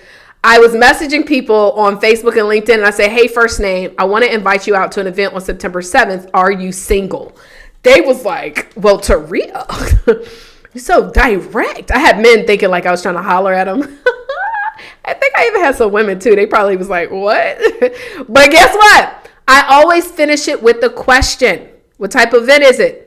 I was messaging people on Facebook and LinkedIn, and I say, hey, first name, I want to invite you out to an event on September 7th. Are you single? They was like, well, Taria, you're so direct. I had men thinking like I was trying to holler at them. I think I even had some women too. They probably was like, what? But guess what? I always finish it with the question. What type of event is it?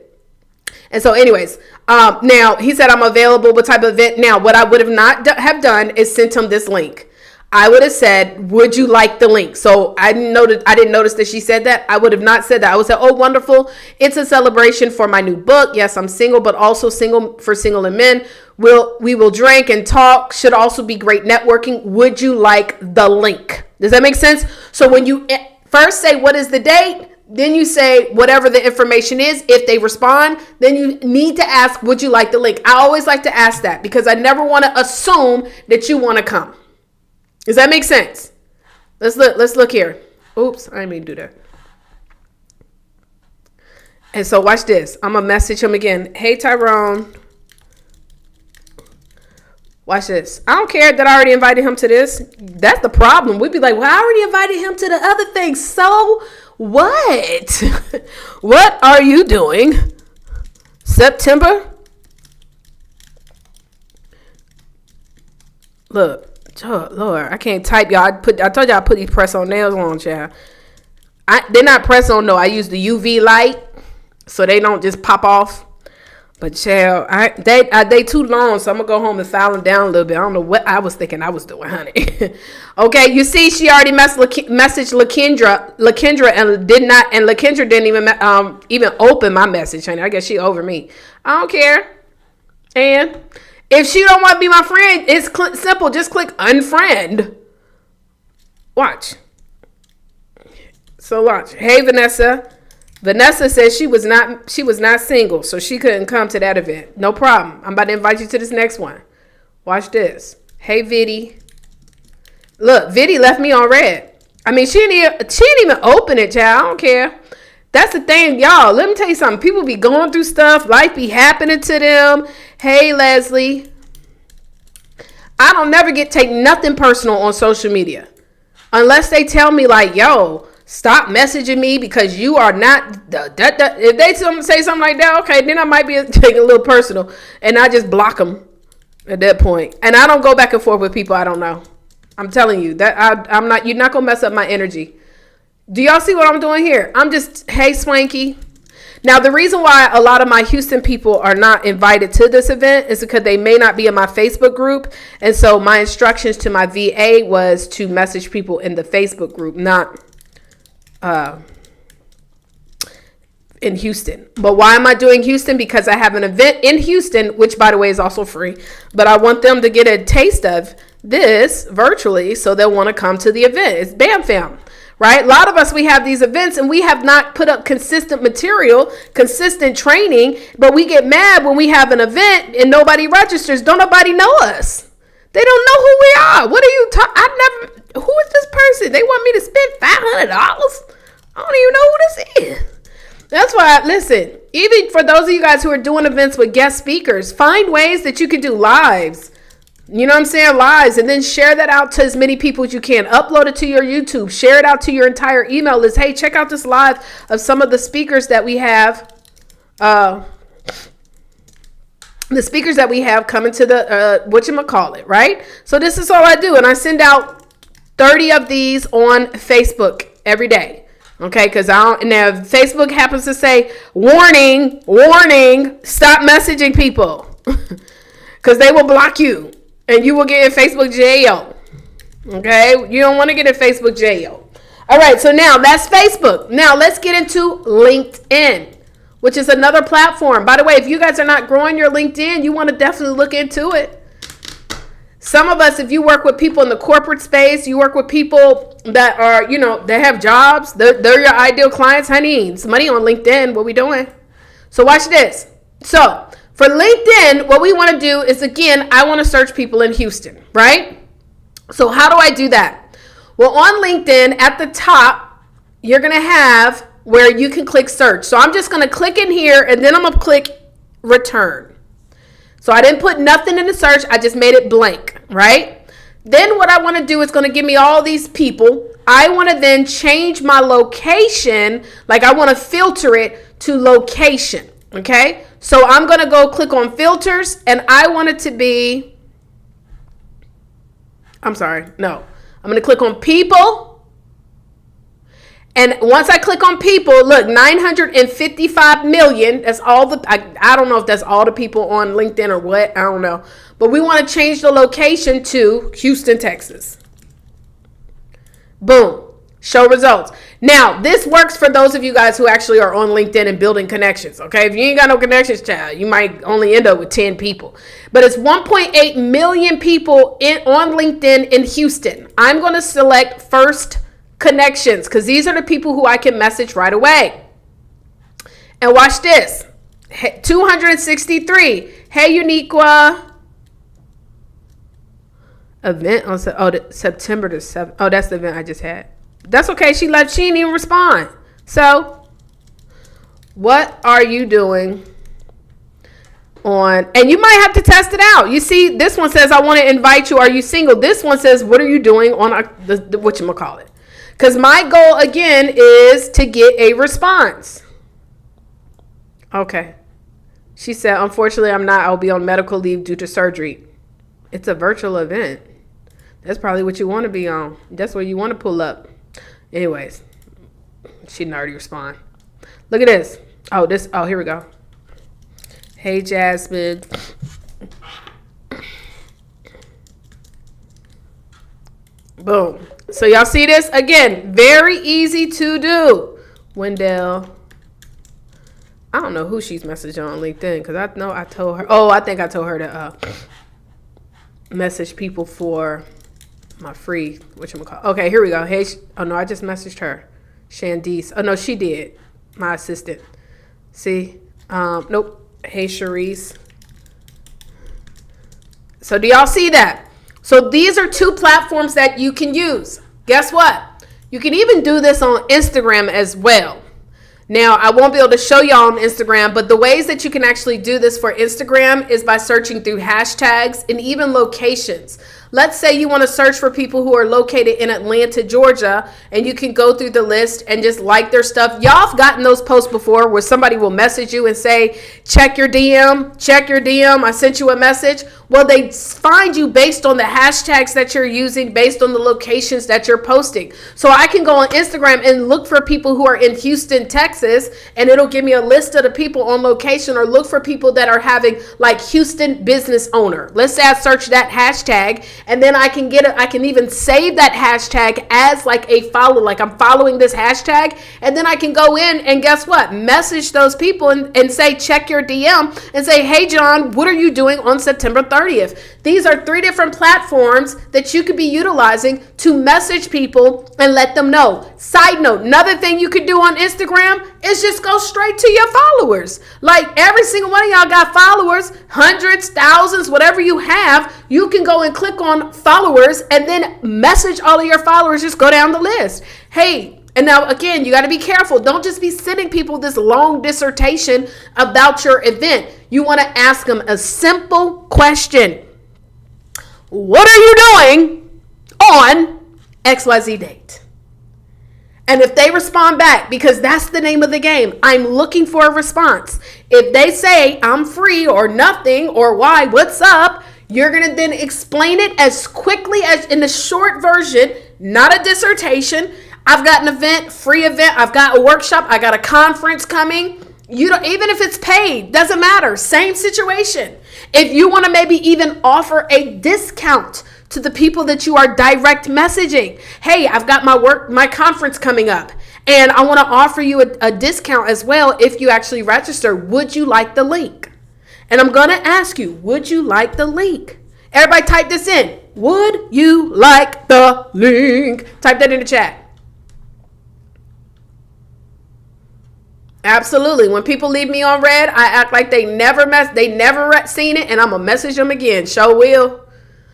And so anyways, now he said I'm available. What type of event? Now, what I would have not have done is sent him this link. I would have said, would you like the link? So I didn't notice that she said that. I would have not said that. I would say, oh, wonderful. It's a celebration for my new book. Yes, I'm single, but also single for single and men. We will drink and talk. Should also be great networking. Would you like the link? Does that make sense? So when you first say, what is the date? Then you say whatever the information is. If they respond, then you need to ask, would you like the link? I always like to ask that because I never want to assume that you want to come. Does that make sense? Let's look here. Oops, I didn't mean to do that. And so watch this. I'm going to message him again. Hey, Tyrone. Watch this. I don't care that I already invited him to this. That's the problem. We'd be like, well, I already invited him to the other thing. So what? What are you doing? September? Look. Oh, Lord, I can't type, y'all. I told y'all I put these press-on nails on, child. They're not press-on, though. I use the UV light so they don't just pop off. But, child, they too long, so I'm going to go home and file them down a little bit. I don't know what I was thinking I was doing, honey. Okay, you see, she already messaged LaKendra and LaKendra didn't even open my message, honey. I guess she over me. I don't care. And if she don't want to be my friend, it's simple. Just click unfriend. Watch. So watch. Hey, Vanessa. Vanessa says she was not single, so she couldn't come to that event. No problem. I'm about to invite you to this next one. Watch this. Hey, Viddy. Look, Viddy left me on red. I mean, she didn't even open it, child. I don't care. That's the thing, y'all. Let me tell you something. People be going through stuff. Life be happening to them. Hey, Leslie. I don't never take nothing personal on social media. Unless they tell me like, yo, stop messaging me because you are not. If they say something like that, okay, then I might be taking a little personal. And I just block them at that point. And I don't go back and forth with people I don't know. I'm telling you that I'm not. You're not going to mess up my energy. Do y'all see what I'm doing here? I'm just, hey, Swanky. Now, the reason why a lot of my Houston people are not invited to this event is because they may not be in my Facebook group. And so my instructions to my VA was to message people in the Facebook group, not in Houston. But why am I doing Houston? Because I have an event in Houston, which, by the way, is also free. But I want them to get a taste of this virtually so they'll want to come to the event. It's Bam Fam. Right? A lot of us, we have these events and we have not put up consistent material, consistent training, but we get mad when we have an event and nobody registers. Don't nobody know us. They don't know who we are. What are you talking? Who is this person? They want me to spend $500? I don't even know who this is. That's why, listen, even for those of you guys who are doing events with guest speakers, find ways that you can do lives. You know what I'm saying? Lives. And then share that out to as many people as you can. Upload it to your YouTube. Share it out to your entire email list. Hey, check out this live of some of the speakers that we have. The speakers that we have coming to the, whatchamacallit, right? So this is all I do. And I send out 30 of these on Facebook every day. Okay, because now if Facebook happens to say, warning, stop messaging people. Because they will block you and you will get in Facebook jail. Okay, you don't want to get in Facebook jail. All right, so now that's Facebook. Now let's get into LinkedIn, which is another platform. By the way, if you guys are not growing your LinkedIn, you want to definitely look into it. Some of us, if you work with people in the corporate space, you work with people that are, they have jobs. They're your ideal clients. Honey, it's money on LinkedIn. What we doing? So watch this. So for LinkedIn, what we want to do is, again, I want to search people in Houston, right? So how do I do that? Well, on LinkedIn, at the top, you're going to have where you can click search. So I'm just going to click in here, and then I'm going to click return. So I didn't put nothing in the search. I just made it blank, right? Then what I want to do is going to give me all these people. I want to then change my location. Like I want to filter it to location, okay? So I'm going to go click on filters, and I want it to be, I'm going to click on people. And once I click on people, look, 955 million. That's all the, I don't know if that's all the people on LinkedIn or what. I don't know. But we want to change the location to Houston, Texas. Boom. Show results. Now, this works for those of you guys who actually are on LinkedIn and building connections. Okay. If you ain't got no connections, child, you might only end up with 10 people. But it's 1.8 million people on LinkedIn in Houston. I'm going to select first connections, because these are the people who I can message right away. And watch this. 263. Hey, Uniqua. Event on September the 7th. Oh, that's the event I just had. That's okay. She didn't even respond. So, what are you doing on? And you might have to test it out. You see, this one says, I want to invite you. Are you single? This one says, what are you doing on the whatchamacallit? Because my goal, again, is to get a response. Okay. She said, unfortunately, I'm not. I'll be on medical leave due to surgery. It's a virtual event. That's probably what you want to be on. That's where you want to pull up. Anyways, she didn't already respond. Look at this. Oh, here we go. Hey, Jasmine. Boom. So y'all see this? Again, very easy to do. Wendell. I don't know who she's messaging on LinkedIn, because I know I told her. Oh, I think I told her to message people for my free, whatchamacallit. Okay, here we go. Hey, oh no, I just messaged her. Shandice. Oh no, she did. My assistant. See? Nope. Hey, Sharice. So do y'all see that? So these are two platforms that you can use. Guess what? You can even do this on Instagram as well. Now, I won't be able to show y'all on Instagram, but the ways that you can actually do this for Instagram is by searching through hashtags and even locations. Let's say you want to search for people who are located in Atlanta, Georgia, and you can go through the list and just like their stuff. Y'all have gotten those posts before where somebody will message you and say, check your DM, I sent you a message. Well, they find you based on the hashtags that you're using, based on the locations that you're posting. So I can go on Instagram and look for people who are in Houston, Texas, and it'll give me a list of the people on location, or look for people that are having like Houston business owner. Let's say I search that hashtag, and then I can even save that hashtag as like a follow, like I'm following this hashtag, and then I can go in and guess what? Message those people and say, check your DM and say, hey, John, what are you doing on September 30th? These are 3 different platforms that you could be utilizing to message people and let them know. Side note, another thing you could do on Instagram is just go straight to your followers. Like every single one of y'all got followers, hundreds, thousands, whatever you have. You can go and click on followers and then message all of your followers. Just go down the list. Hey, and now, again, you got to be careful. Don't just be sending people this long dissertation about your event. You want to ask them a simple question. What are you doing on XYZ date? And if they respond back, because that's the name of the game, I'm looking for a response. If they say I'm free or nothing or why, what's up, you're going to then explain it as quickly as in the short version. not a dissertation. I've got an event, free event. I've got a workshop. I got a conference coming. You don't, even if it's paid, doesn't matter. Same situation. If you want to maybe even offer a discount to the people that you are direct messaging. Hey, I've got my conference coming up, and I want to offer you a discount as well if you actually register. Would you like the link? And I'm going to ask you, would you like the link? Everybody type this in. Would you like the link? Type that in the chat. Absolutely. When people leave me on red, I act like they never seen it, and I'm gonna message them again. Show Will,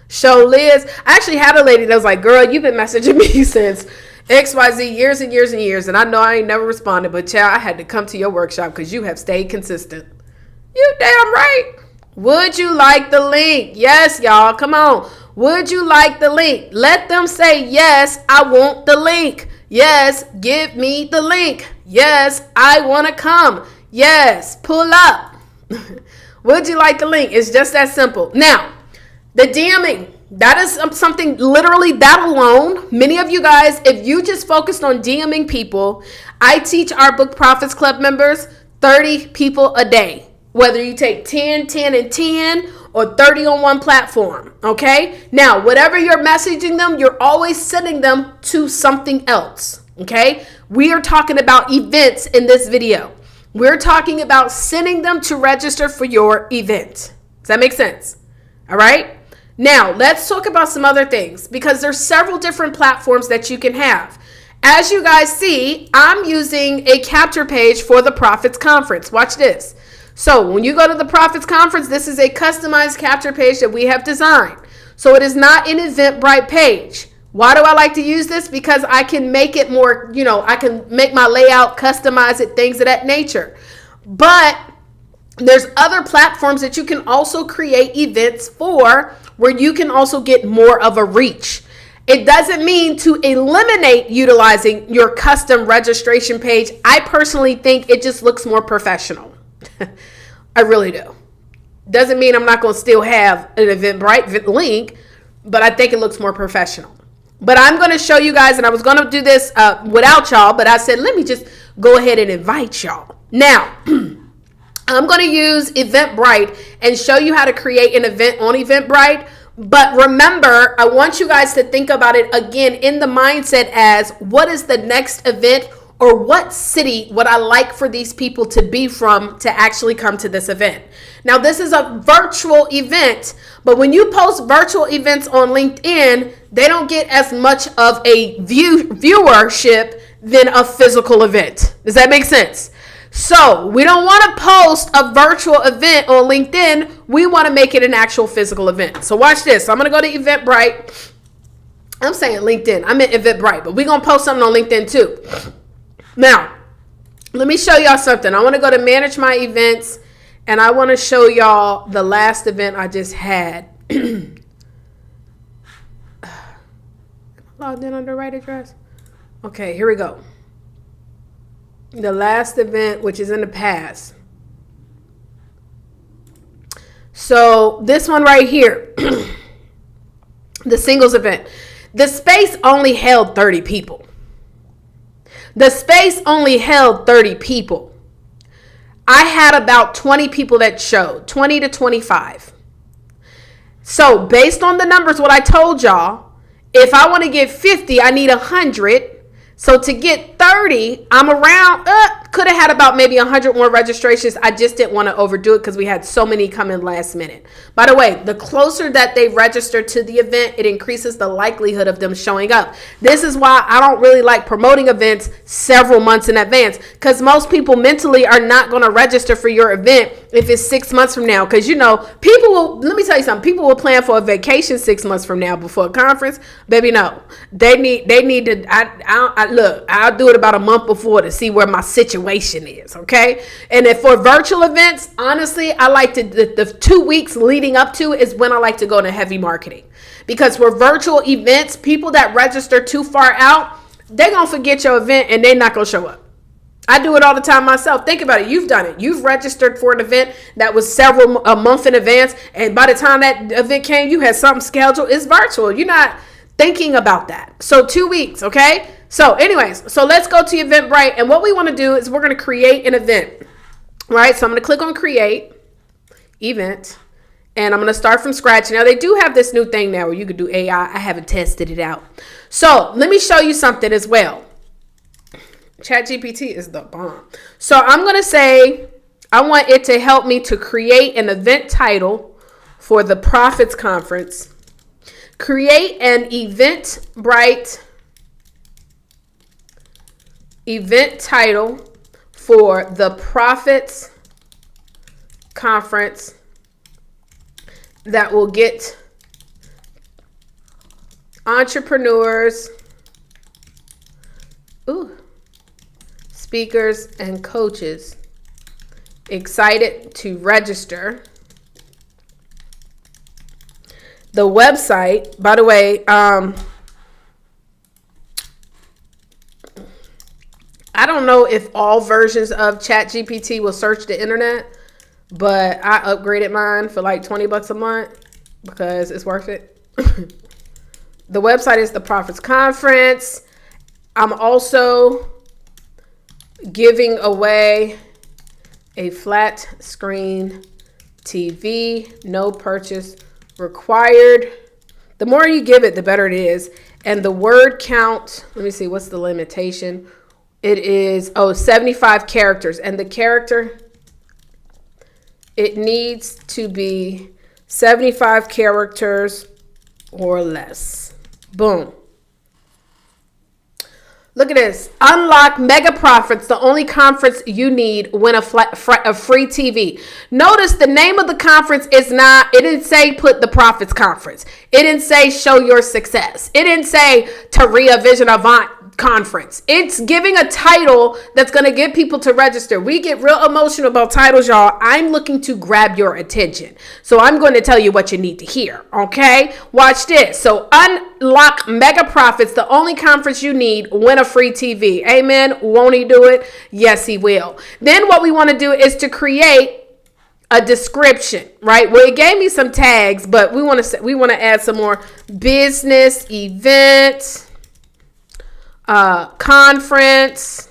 show Liz. I actually had a lady that was like, "Girl, you've been messaging me since XYZ years and years and years, and I know I ain't never responded, but child, I had to come to your workshop because you have stayed consistent." You damn right. Would you like the link? Yes, y'all. Come on. Would you like the link? Let them say, yes, I want the link. Yes, give me the link. Yes, I want to come. Yes, pull up. Would you like the link? It's just that simple. Now, the DMing, that is something literally that alone. Many of you guys, if you just focused on DMing people, I teach our Book Profits Club members 30 people a day. Whether you take 10, 10, and 10 or 30 on one platform, okay? Now, whatever you're messaging them, you're always sending them to something else, okay? We are talking about events in this video. We're talking about sending them to register for your event. Does that make sense? All right? Now, let's talk about some other things because there's several different platforms that you can have. As you guys see, I'm using a capture page for the Profits Conference. Watch this. So when you go to the Profits Conference, this is a customized capture page that we have designed. So it is not an Eventbrite page. Why do I like to use this? Because I can make it more, I can make my layout, customize it, things of that nature. But there's other platforms that you can also create events for where you can also get more of a reach. It doesn't mean to eliminate utilizing your custom registration page. I personally think it just looks more professional. I really do. Doesn't mean I'm not going to still have an Eventbrite link, but I think it looks more professional. But I'm going to show you guys, and I was going to do this without y'all, but I said, let me just go ahead and invite y'all. Now, I'm going to use Eventbrite and show you how to create an event on Eventbrite. But remember, I want you guys to think about it again in the mindset as what is the next event or what city would I like for these people to be from to actually come to this event. Now, this is a virtual event, but when you post virtual events on LinkedIn, they don't get as much of a viewership than a physical event. Does that make sense? So we don't want to post a virtual event on LinkedIn. We want to make it an actual physical event. So watch this. I'm going to go to Eventbrite. I'm saying LinkedIn. I meant Eventbrite, but we're going to post something on LinkedIn too. Now, let me show y'all something. I want to go to manage my events, and I want to show y'all the last event I just had. Am I logged in on the right address? Okay, here we go. The last event, which is in the past. So this one right here, the singles event. The space only held 30 people. The space only held 30 people. I had about 20 people that showed, 20 to 25. So based on the numbers, what I told y'all, if I want to get 50, I need 100. So to get 30, I'm around, could have had about maybe 100 more registrations. I just didn't want to overdo it because we had so many come in last minute. By the way, the closer that they register to the event, it increases the likelihood of them showing up. This is why I don't really like promoting events several months in advance, because most people mentally are not going to register for your event if it's 6 months from now. Because, people will, let me tell you something, people will plan for a vacation 6 months from now before a conference. Baby, no. They need to, look, I'll do it about a month before to see where my situation is, okay? And if for virtual events, honestly, I like to, the 2 weeks leading up to is when I like to go into heavy marketing. Because for virtual events, people that register too far out, they're going to forget your event and they're not going to show up. I do it all the time myself. Think about it. You've done it. You've registered for an event that was a month in advance, and by the time that event came, you had something scheduled. It's virtual. You're not thinking about that. So 2 weeks, okay? So anyways, so let's go to Eventbrite. And what we want to do is we're going to create an event, right? So I'm going to click on create event. And I'm going to start from scratch. Now, they do have this new thing now where you could do AI. I haven't tested it out. So let me show you something as well. ChatGPT is the bomb. So I'm going to say I want it to help me to create an event title for the Prophets Conference. Create an Eventbrite event title for the Prophets Conference that will get entrepreneurs, speakers, and coaches excited to register. The website, by the way, I don't know if all versions of ChatGPT will search the internet, but I upgraded mine for like $20 a month because it's worth it. The website is the Prophets Conference. I'm also giving away a flat screen TV, no purchase required. The more you give it, the better it is. And the word count, let me see, what's the limitation? It is, 75 characters. And the character, it needs to be 75 characters or less. Boom. Look at this. Unlock Mega Profits, the only conference you need. Win a free TV. Notice the name of the conference is not, it didn't say put the Profits Conference. It didn't say show your success. It didn't say Taria Vision Avant Conference. It's giving a title that's going to get people to register. We get real emotional about titles, y'all. I'm looking to grab your attention. So I'm going to tell you what you need to hear. Okay? Watch this. So unlock Mega Profits, the only conference you need. Win a free TV. Amen. Won't he do it? Yes, he will. Then what we want to do is to create a description, right? Well, it gave me some tags, but we want to add some more. Business event, conference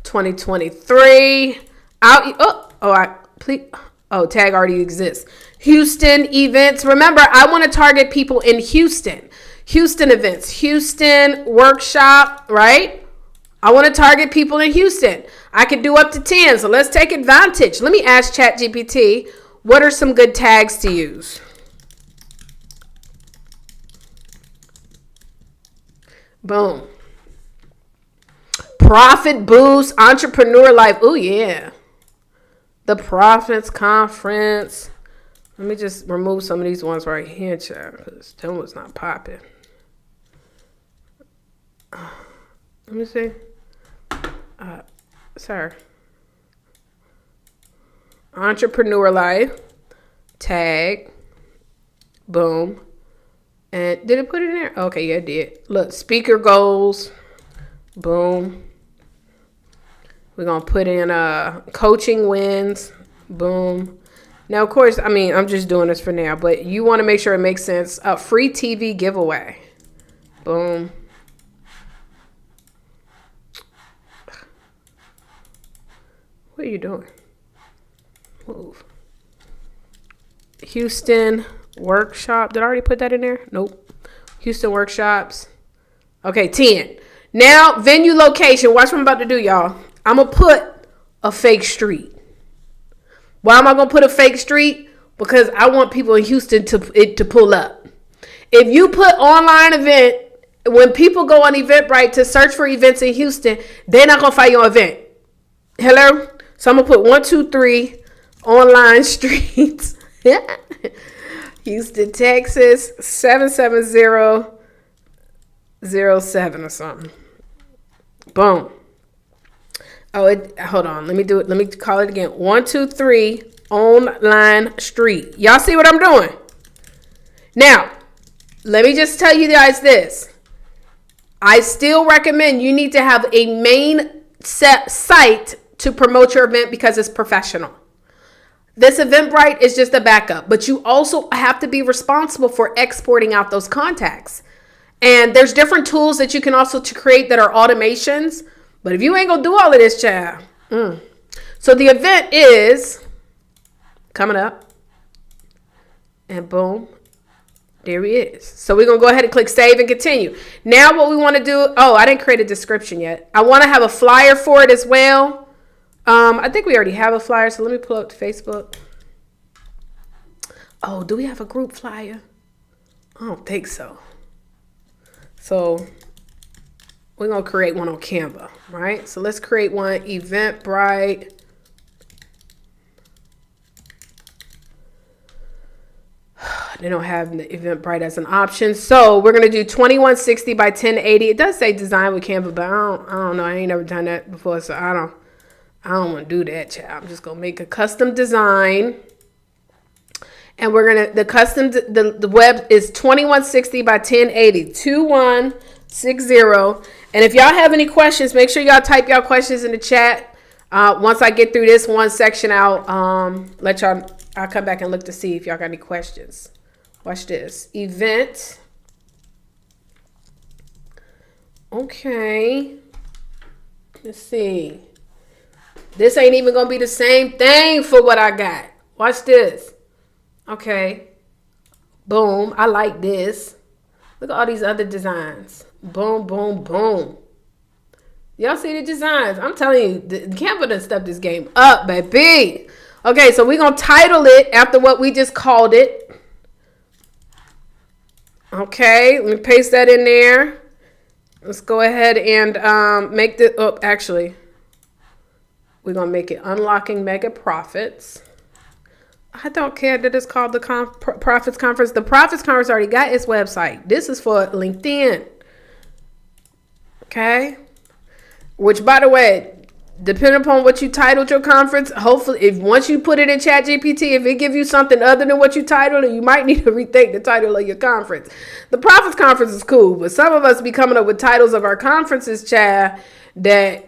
2023. Tag already exists. Houston events. Remember, I want to target people in Houston. Houston events, Houston workshop, right? I want to target people in Houston. I could do up to 10. So let's take advantage. Let me ask ChatGPT, what are some good tags to use? Boom. Profit boost, entrepreneur life. Oh, yeah. The Prophets Conference. Let me just remove some of these ones right here, child, because that one's not popping. Let me see. Sir. Entrepreneur life. Tag. Boom. And did it put it in there? Okay, yeah, it did. Look, speaker goals. Boom. We're going to put in coaching wins. Boom. Now, of course, I mean, I'm just doing this for now, but you want to make sure it makes sense. A free TV giveaway. Boom. What are you doing? Move. Houston workshop. Did I already put that in there? Nope. Houston workshops. Okay, 10. Now, venue location. Watch what I'm about to do, y'all. I'm going to put a fake street. Why am I going to put a fake street? Because I want people in Houston to pull up. If you put online event, when people go on Eventbrite to search for events in Houston, they're not going to find your event. Hello? So I'm going to put 1, 2, 3 online streets. Houston, Texas, 77007 or something. Boom. Hold on. Let me do it. Let me call it again. 1, 2, 3 online street. Y'all see what I'm doing? Now, let me just tell you guys this. I still recommend you need to have a main site to promote your event because it's professional. This Eventbrite is just a backup, but you also have to be responsible for exporting out those contacts. And there's different tools that you can also to create that are automations. But if you ain't gonna do all of this, child. So the event is coming up. And boom, there he is. So we're going to go ahead and click save and continue. Now what we want to do, I didn't create a description yet. I want to have a flyer for it as well. I think we already have a flyer, so let me pull up to Facebook. Oh, do we have a group flyer? I don't think so. So we're going to create one on Canva, right? So let's create one, Eventbrite. They don't have the Eventbrite as an option. So we're going to do 2160 by 1080. It does say design with Canva, but I don't know. I ain't never done that before, so I don't want to do that, child. I'm just going to make a custom design. And we're going to, the web is 2160 by 1080, 2160. And if y'all have any questions, make sure y'all type y'all questions in the chat. Once I get through this one section out, I'll come back and look to see if y'all got any questions. Watch this. Event. Okay. Let's see. This ain't even going to be the same thing for what I got. Watch this. Okay. Boom. I like this. Look at all these other designs. Boom, boom, boom. Y'all see the designs? I'm telling you, the Canva done stepped this game up, baby. Okay, so we're going to title it after what we just called it. Okay, let me paste that in there. Let's go ahead and make the, actually, we're going to make it Unlocking Mega Profits. I don't care that it's called the Profits Conference. The Profits Conference already got its website. This is for LinkedIn. Okay. Which, by the way, depending upon what you titled your conference, hopefully, if once you put it in ChatGPT, if it gives you something other than what you titled it, you might need to rethink the title of your conference. The Profits Conference is cool, but some of us be coming up with titles of our conferences, Chad, that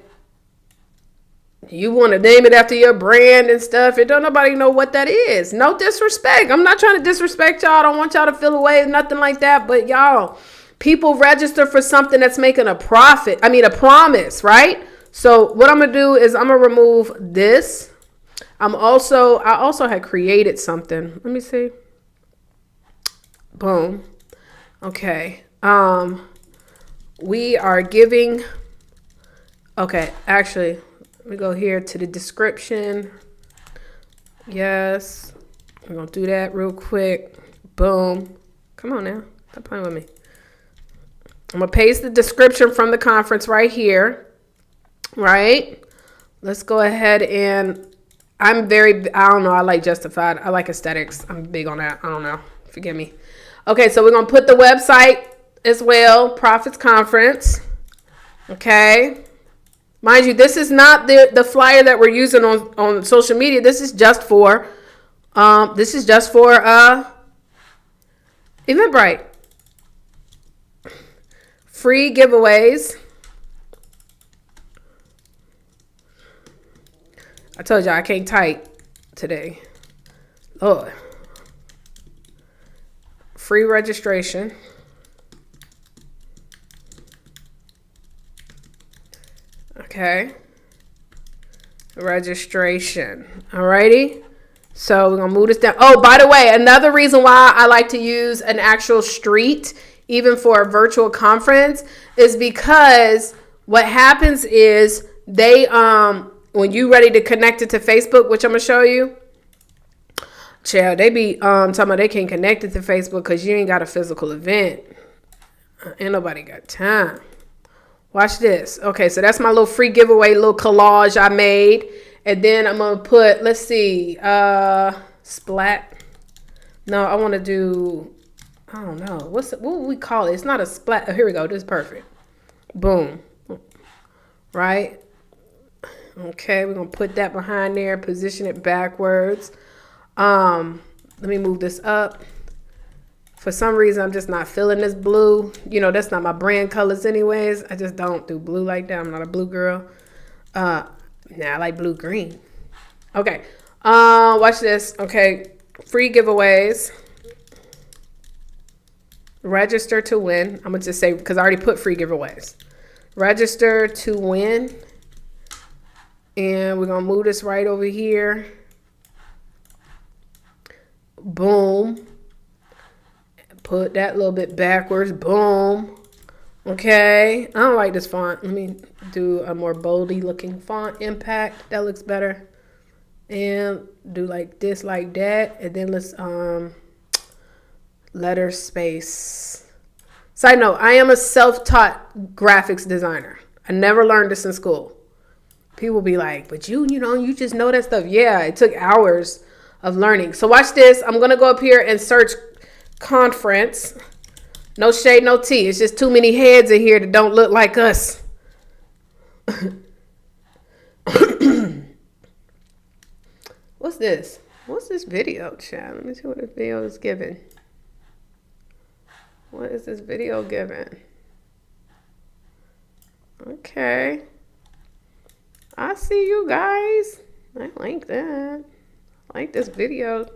you want to name it after your brand and stuff. And don't nobody know what that is. No disrespect. I'm not trying to disrespect y'all. I don't want y'all to feel away, nothing like that. But y'all, people register for something that's making a profit. I mean, a promise, right? So what I'm going to do is I'm going to remove this. I also had created something. Let me see. Boom. Okay. We are giving. Okay. Actually, let me go here to the description. Yes. We're going to do that real quick. Boom. Come on now. Stop playing with me. I'm going to paste the description from the conference right here. Right? Let's go ahead and I don't know. I like Justified. I like aesthetics. I'm big on that. I don't know. Forgive me. Okay. So we're going to put the website as well. Profits Conference. Okay. Mind you, this is not the flyer that we're using on social media. This is just for, Eventbrite. Free giveaways. I told y'all I can't type today. Lord. Free registration. Okay. Registration. Alrighty. So we're going to move this down. Oh, by the way, another reason why I like to use an actual street, even for a virtual conference, is because what happens is they, when you ready to connect it to Facebook, which I'm going to show you, child, they be talking about they can't connect it to Facebook because you ain't got a physical event. Ain't nobody got time. Watch this. Okay, so that's my little free giveaway, little collage I made. And then I'm going to put, let's see, splat. No, I want to do, I don't know. What would we call it? It's not a splat. Oh, here we go. This is perfect. Boom. Right? Okay, we're going to put that behind there, position it backwards. Let me move this up. For some reason, I'm just not feeling this blue. You know, that's not my brand colors anyways. I just don't do blue like that. I'm not a blue girl. Nah, I like blue green. Okay. Watch this. Okay. Free giveaways. Register to win. I'm going to just say, because I already put free giveaways. Register to win. And we're going to move this right over here. Boom. Put that a little bit backwards. Boom. Okay. I don't like this font. Let me do a more boldy looking font. Impact. That looks better. And do like this, like that. And then let's letter space. Side note, I am a self-taught graphics designer. I never learned this in school. People be like, but you just know that stuff. Yeah, it took hours of learning. So watch this. I'm going to go up here and search conference. No shade, no tea. It's just too many heads in here that don't look like us. What's this? What's this video, chat? Let me see what this video is giving. What is this video giving? Okay. I see you guys. I like that. I like this video.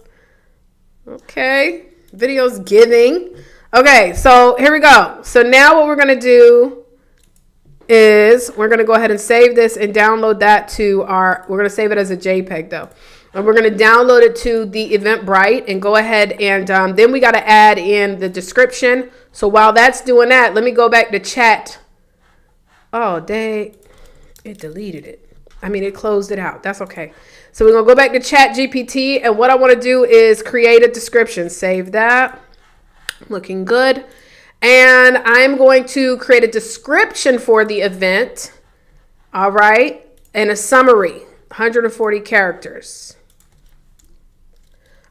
Okay. Video's giving. Okay, so here we go. So now what we're going to do is we're going to go ahead and save this and download that to we're going to save it as a JPEG though. And we're going to download it to the Eventbrite and go ahead and then we got to add in the description. So while that's doing that, let me go back to chat. Oh, dang. It deleted it. I mean, it closed it out. That's okay. So we're going to go back to ChatGPT. And what I want to do is create a description. Save that. Looking good. And I'm going to create a description for the event. All right. And a summary. 140 characters.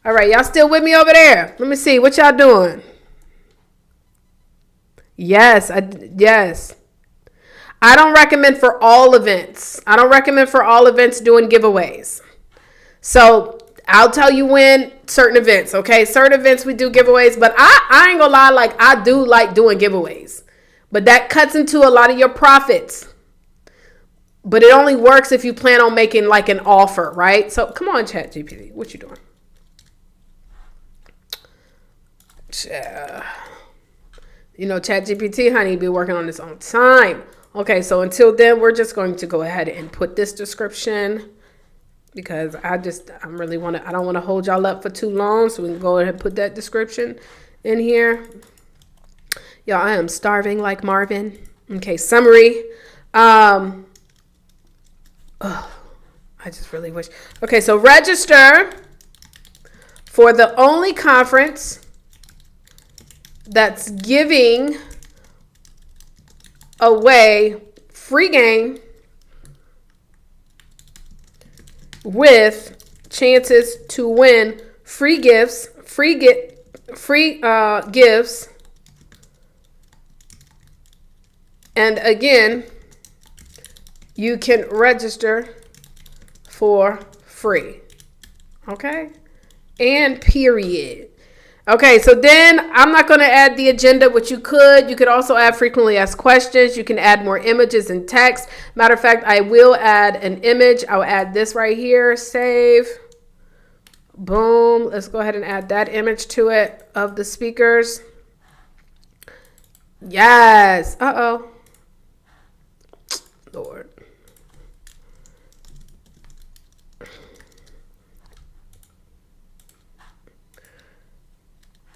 All right, y'all still with me over there? Let me see. What y'all doing? Yes. Yes. I don't recommend for all events. I don't recommend for all events doing giveaways. So I'll tell you when certain events, okay? Certain events we do giveaways, but I ain't gonna lie, like I do like doing giveaways. But that cuts into a lot of your profits. But it only works if you plan on making like an offer, right? So come on, ChatGPT. What you doing? You know, ChatGPT, honey, be working on this on time. Okay, so until then, we're just going to go ahead and put this description because I don't want to hold y'all up for too long. So we can go ahead and put that description in here. Y'all, I am starving like Marvin. Okay, summary. I just really wish. Okay, so register for the only conference that's giving away free game with chances to win free gifts, gifts. And again, you can register for free. Okay? And period. Okay, so then I'm not going to add the agenda, which you could. You could also add frequently asked questions. You can add more images and text. Matter of fact, I will add an image. I'll add this right here. Save. Boom. Let's go ahead and add that image to it of the speakers. Yes. Uh-oh. Lord.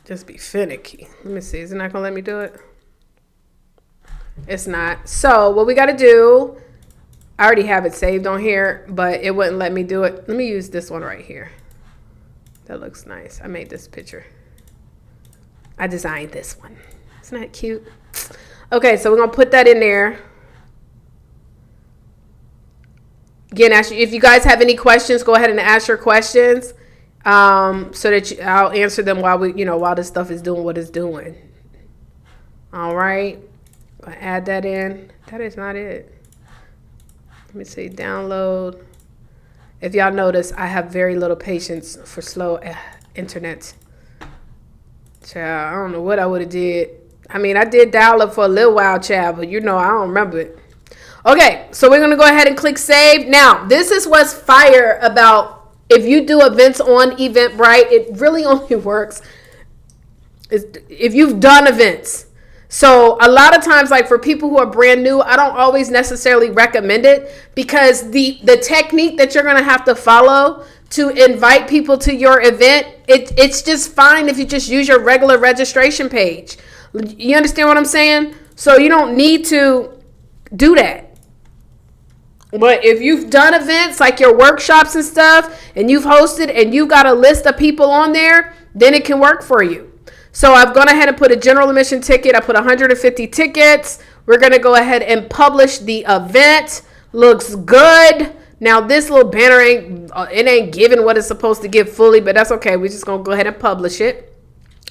Just be finicky. Let me see. Is it not going to let me do it? It's not. So what we got to do, I already have it saved on here, but it wouldn't let me do it. Let me use this one right here. That looks nice. I made this picture. I designed this one. Isn't that cute? Okay, so we're going to put that in there. Again, if you guys have any questions, go ahead and ask your questions. So that I'll answer them while this stuff is doing what it's doing. All right. I'll add that in. That is not it. Let me see. Download. If y'all notice, I have very little patience for slow internet. Child, I don't know what I would have did. I mean, I did dial up for a little while, child, but I don't remember it. Okay, so we're going to go ahead and click save. Now, this is what's fire about if you do events on Eventbrite, it really only works if you've done events. So a lot of times, like for people who are brand new, I don't always necessarily recommend it, because the technique that you're going to have to follow to invite people to your event, it's just fine if you just use your regular registration page. You understand what I'm saying? So you don't need to do that. But if you've done events like your workshops and stuff, and you've hosted and you've got a list of people on there, then it can work for you. So I've gone ahead and put a general admission ticket. I put 150 tickets. We're going to go ahead and publish the event. Looks good. Now this little banner ain't giving what it's supposed to give fully, but that's okay. We're just going to go ahead and publish it.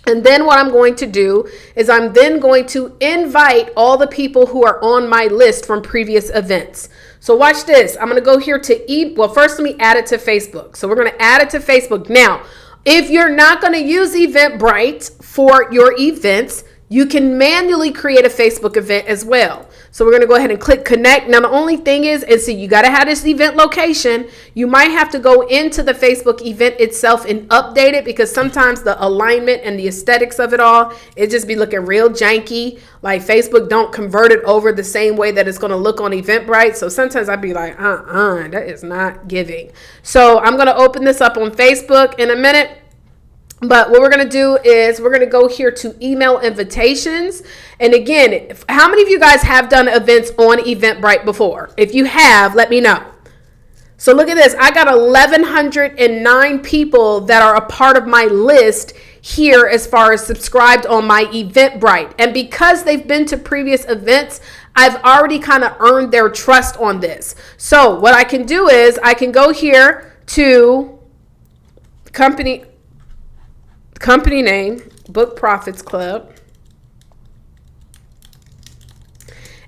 And then what I'm going to do is I'm then going to invite all the people who are on my list from previous events. So watch this. I'm going to go here to well, first let me add it to Facebook. So we're going to add it to Facebook. Now, if you're not going to use Eventbrite for your events, you can manually create a Facebook event as well. So we're going to go ahead and click connect. Now, the only thing is so you got to have this event location. You might have to go into the Facebook event itself and update it, because sometimes the alignment and the aesthetics of it all, it just be looking real janky. Like Facebook don't convert it over the same way that it's going to look on Eventbrite. So sometimes I'd be like, that is not giving. So I'm going to open this up on Facebook in a minute. But what we're going to do is we're going to go here to email invitations. And again, how many of you guys have done events on Eventbrite before? If you have, let me know. So look at this. I got 1,109 people that are a part of my list here as far as subscribed on my Eventbrite. And because they've been to previous events, I've already kind of earned their trust on this. So what I can do is I can go here to company name, Book Profits Club.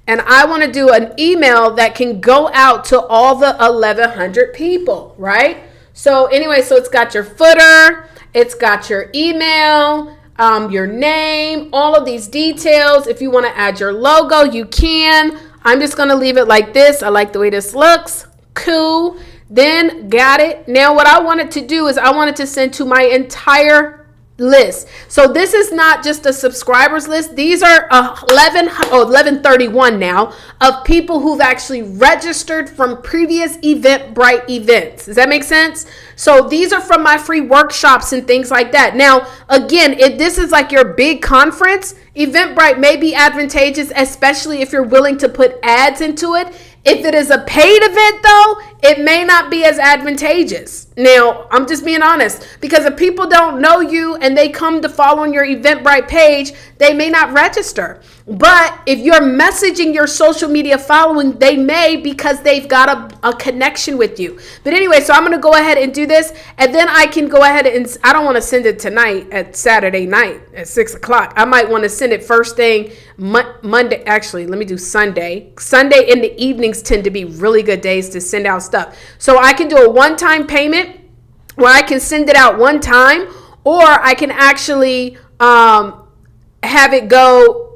And I want to do an email that can go out to all the 1,100 people, right? So anyway, so it's got your footer, it's got your email, your name, all of these details. If you want to add your logo, you can. I'm just going to leave it like this. I like the way this looks. Cool. Then got it. Now what I wanted to do is I wanted to send to my entire list. So this is not just a subscribers list. These are 1131 now of people who've actually registered from previous Eventbrite events. Does that make sense? So these are from my free workshops and things like that. Now, again, if this is like your big conference, Eventbrite may be advantageous, especially if you're willing to put ads into it. If it is a paid event, though, it may not be as advantageous. Now, I'm just being honest, because if people don't know you and they come to follow on your Eventbrite page, they may not register. But if you're messaging your social media following, they may, because they've got a connection with you. But anyway, so I'm going to go ahead and do this, and then I can go ahead and, I don't want to send it tonight at Saturday night at 6 o'clock. I might want to send it first thing Monday. Actually, let me do Sunday. Sunday in the evenings tend to be really good days to send out stuff. So I can do a one-time payment where I can send it out one time, or I can actually have it go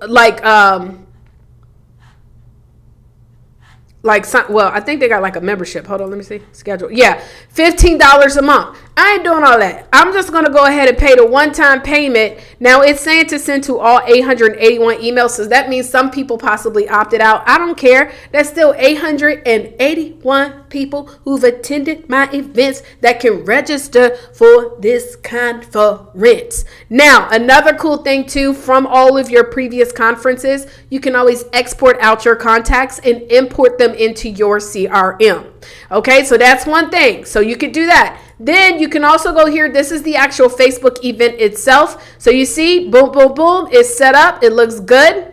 well, I think they got like a membership. Hold on, let me see. Schedule. Yeah, $15 a month. I ain't doing all that. I'm just going to go ahead and pay the one-time payment. Now, it's saying to send to all 881 emails, so that means some people possibly opted out. I don't care. That's still 881 people who've attended my events that can register for this conference. Now, another cool thing, too, from all of your previous conferences, you can always export out your contacts and import them into your CRM. Okay, so that's one thing. So you could do that. Then you can also go here. This is the actual Facebook event itself. So you see, boom, boom, boom, it's set up. It looks good.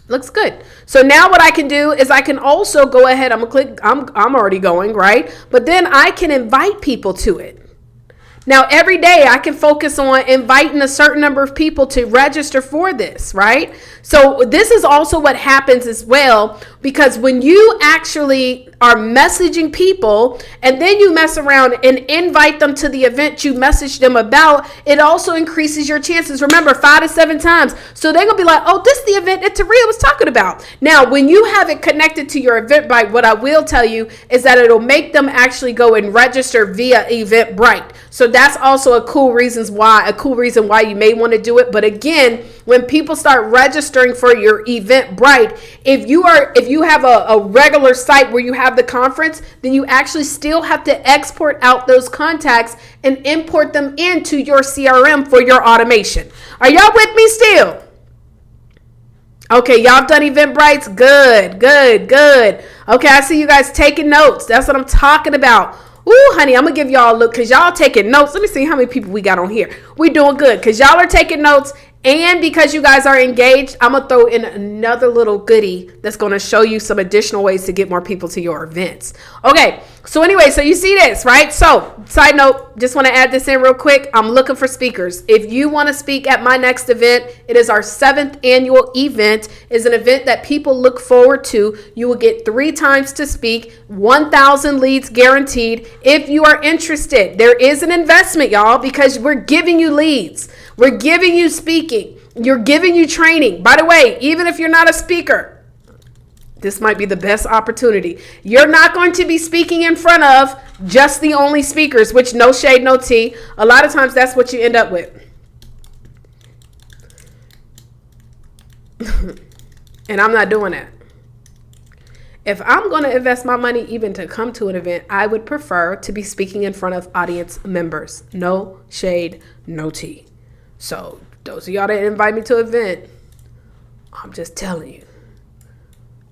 Looks good. So now what I can do is I can also go ahead. I'm gonna click. I'm already going, right? But then I can invite people to it. Now, every day I can focus on inviting a certain number of people to register for this, right? So this is also what happens as well Because when you actually are messaging people and then you mess around and invite them to the event you messaged them about, it also increases your chances. Remember, 5 to 7 times. So they're going to be like, oh, this is the event that Taria was talking about. Now, when you have it connected to your Eventbrite, what I will tell you is that it'll make them actually go and register via Eventbrite. So that's also a cool reason why you may want to do it. But again, when people start registering for your Eventbrite, if you have a regular site where you have the conference, then you actually still have to export out those contacts and import them into your CRM for your automation. Are y'all with me still? Okay, y'all done Eventbrites? Good. Okay, I see you guys taking notes. That's what I'm talking about. Ooh, honey, I'm going to give y'all a look because y'all taking notes. Let me see how many people we got on here. We doing good because y'all are taking notes. And because you guys are engaged, I'm going to throw in another little goodie that's going to show you some additional ways to get more people to your events. Okay, so anyway, so you see this, right? So, side note, just want to add this in real quick. I'm looking for speakers. If you want to speak at my next event, it is our 7th annual event. It's an event that people look forward to. You will get 3 times to speak, 1,000 leads guaranteed. If you are interested, there is an investment, y'all, because we're giving you leads. We're giving you speaking. You're giving you training. By the way, even if you're not a speaker, this might be the best opportunity. You're not going to be speaking in front of just the only speakers, which no shade, no tea. A lot of times that's what you end up with. And I'm not doing that. If I'm going to invest my money even to come to an event, I would prefer to be speaking in front of audience members. No shade, no tea. So those of y'all that invite me to an event, I'm just telling you,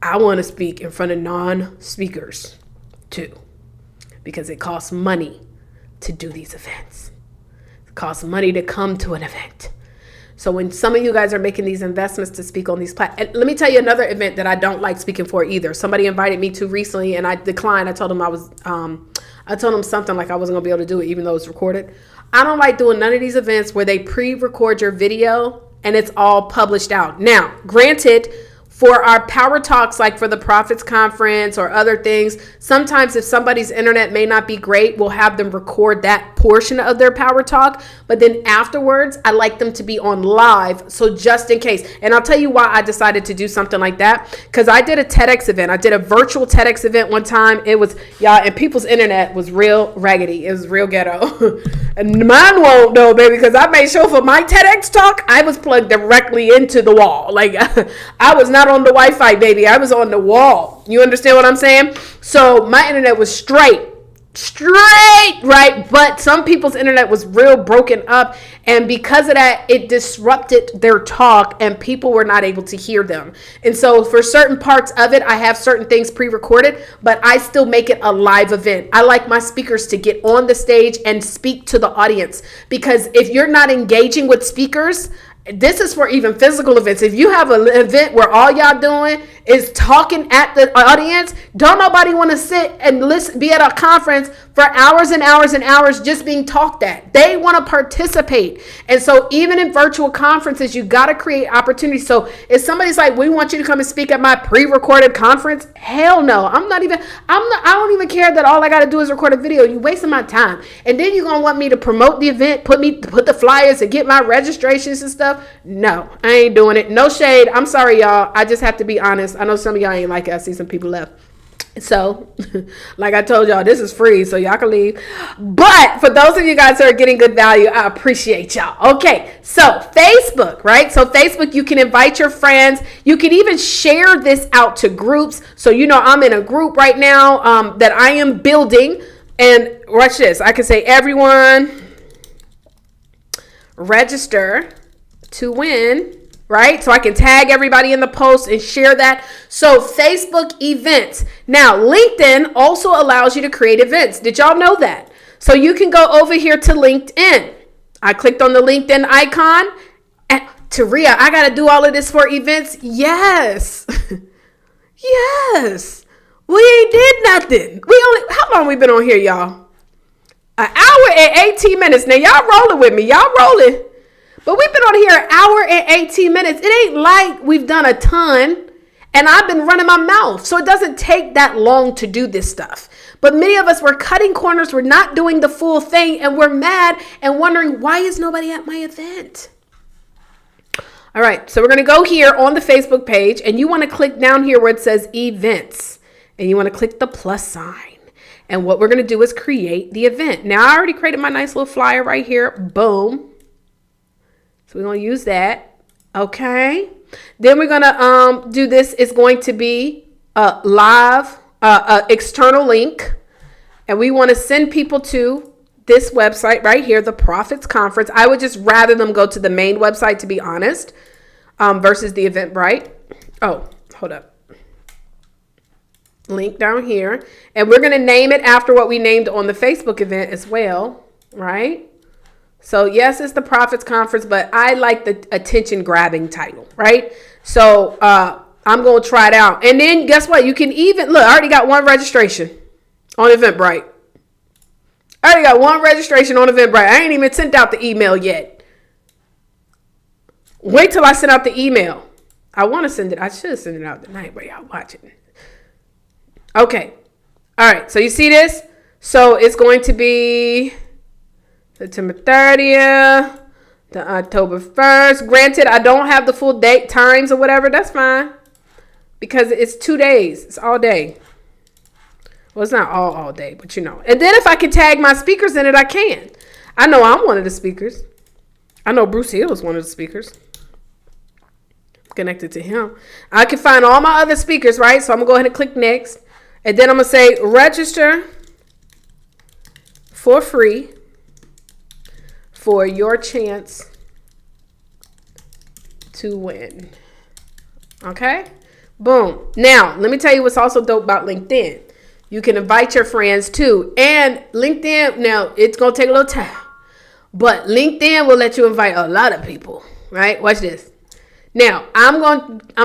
I want to speak in front of non-speakers too, because it costs money to do these events. It costs money to come to an event. So when some of you guys are making these investments to speak on these platforms, let me tell you another event that I don't like speaking for either. Somebody invited me to recently and I declined. I told them I told them something like I wasn't gonna be able to do it even though it's recorded. I don't like doing none of these events where they pre-record your video and it's all published out. Now, granted, for our power talks, like for the Prophets Conference or other things, sometimes if somebody's internet may not be great, we'll have them record that portion of their power talk. But then afterwards, I like them to be on live. So just in case, and I'll tell you why I decided to do something like that. Because I did a TEDx event. I did a virtual TEDx event one time. It was, y'all, and people's internet was real raggedy. It was real ghetto. And mine won't though, baby, because I made sure for my TEDx talk, I was plugged directly into the wall. Like I was not on the Wi-Fi, baby. I was on the wall. You understand what I'm saying? So my internet was straight, right? But some people's internet was real broken up. And because of that, it disrupted their talk and people were not able to hear them. And so for certain parts of it, I have certain things pre-recorded, but I still make it a live event. I like my speakers to get on the stage and speak to the audience, because if you're not engaging with speakers, this is for even physical events. If you have an event where all y'all doing is talking at the audience, don't nobody want to sit and listen, be at a conference for hours and hours and hours just being talked at. They want to participate. And so even in virtual conferences, you got to create opportunities. So if somebody's like, we want you to come and speak at my pre-recorded conference, hell no. I don't even care that all I got to do is record a video. You wasting my time. And then you're going to want me to promote the event, put the flyers and get my registrations and stuff. No, I ain't doing it. No shade. I'm sorry, y'all. I just have to be honest. I know some of y'all ain't like it. I see some people left. So, like I told y'all, this is free, so y'all can leave. But for those of you guys who are getting good value, I appreciate y'all. Okay, so Facebook, right? So Facebook, you can invite your friends. You can even share this out to groups. So, you know, I'm in a group right now that I am building. And watch this. I can say, everyone, register to win, right? So I can tag everybody in the post and share that. So Facebook events. Now, LinkedIn also allows you to create events. Did y'all know that? So you can go over here to LinkedIn. I clicked on the LinkedIn icon. And Taria, I got to do all of this for events? Yes. Yes. We ain't did nothing. How long we been on here, y'all? An hour and 18 minutes. Now, y'all rolling with me. Y'all rolling. But we've been on here an hour and 18 minutes. It ain't like we've done a ton. And I've been running my mouth. So it doesn't take that long to do this stuff. But many of us, we're cutting corners. We're not doing the full thing. And we're mad and wondering, why is nobody at my event? All right. So we're going to go here on the Facebook page. And you want to click down here where it says events. And you want to click the plus sign. And what we're going to do is create the event. Now, I already created my nice little flyer right here. Boom. So we're going to use that. Okay. Then we're going to do this. It's going to be a live, external link. And we want to send people to this website right here, the Prophets Conference. I would just rather them go to the main website, to be honest, versus the Eventbrite. Oh, hold up. Link down here. And we're going to name it after what we named on the Facebook event as well, right? So yes, it's the Prophets Conference, but I like the attention grabbing title, right? So I'm going to try it out. And then guess what? You can even, look, I already got one registration on Eventbrite. I already got one registration on Eventbrite. I ain't even sent out the email yet. Wait till I send out the email. I want to send it. I should send it out tonight, but y'all watch it. Okay. All right. So you see this? So it's going to be September 30th to October 1st. Granted, I don't have the full date times or whatever. That's fine. Because it's 2 days. It's all day. Well, it's not all day, but you know. And then if I can tag my speakers in it, I can. I know I'm one of the speakers. I know Bruce Hill is one of the speakers. Connected to him. I can find all my other speakers, right? So I'm going to go ahead and click next. And then I'm going to say register for free for your chance to win. Okay? Boom. Now, let me tell you what's also dope about LinkedIn. You can invite your friends too. And LinkedIn, now it's going to take a little time. But LinkedIn will let you invite a lot of people, right? Watch this. Now, I'm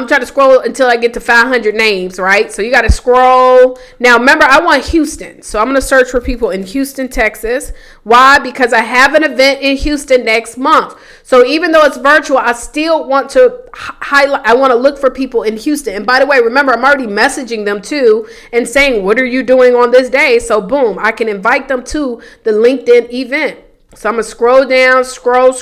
trying to scroll until I get to 500 names, right? So you got to scroll. Now, remember, I want Houston. So I'm going to search for people in Houston, Texas. Why? Because I have an event in Houston next month. So even though it's virtual, I still want to highlight. I want to look for people in Houston. And by the way, remember, I'm already messaging them too and saying, what are you doing on this day? So boom, I can invite them to the LinkedIn event. So I'm going to scroll down, scroll.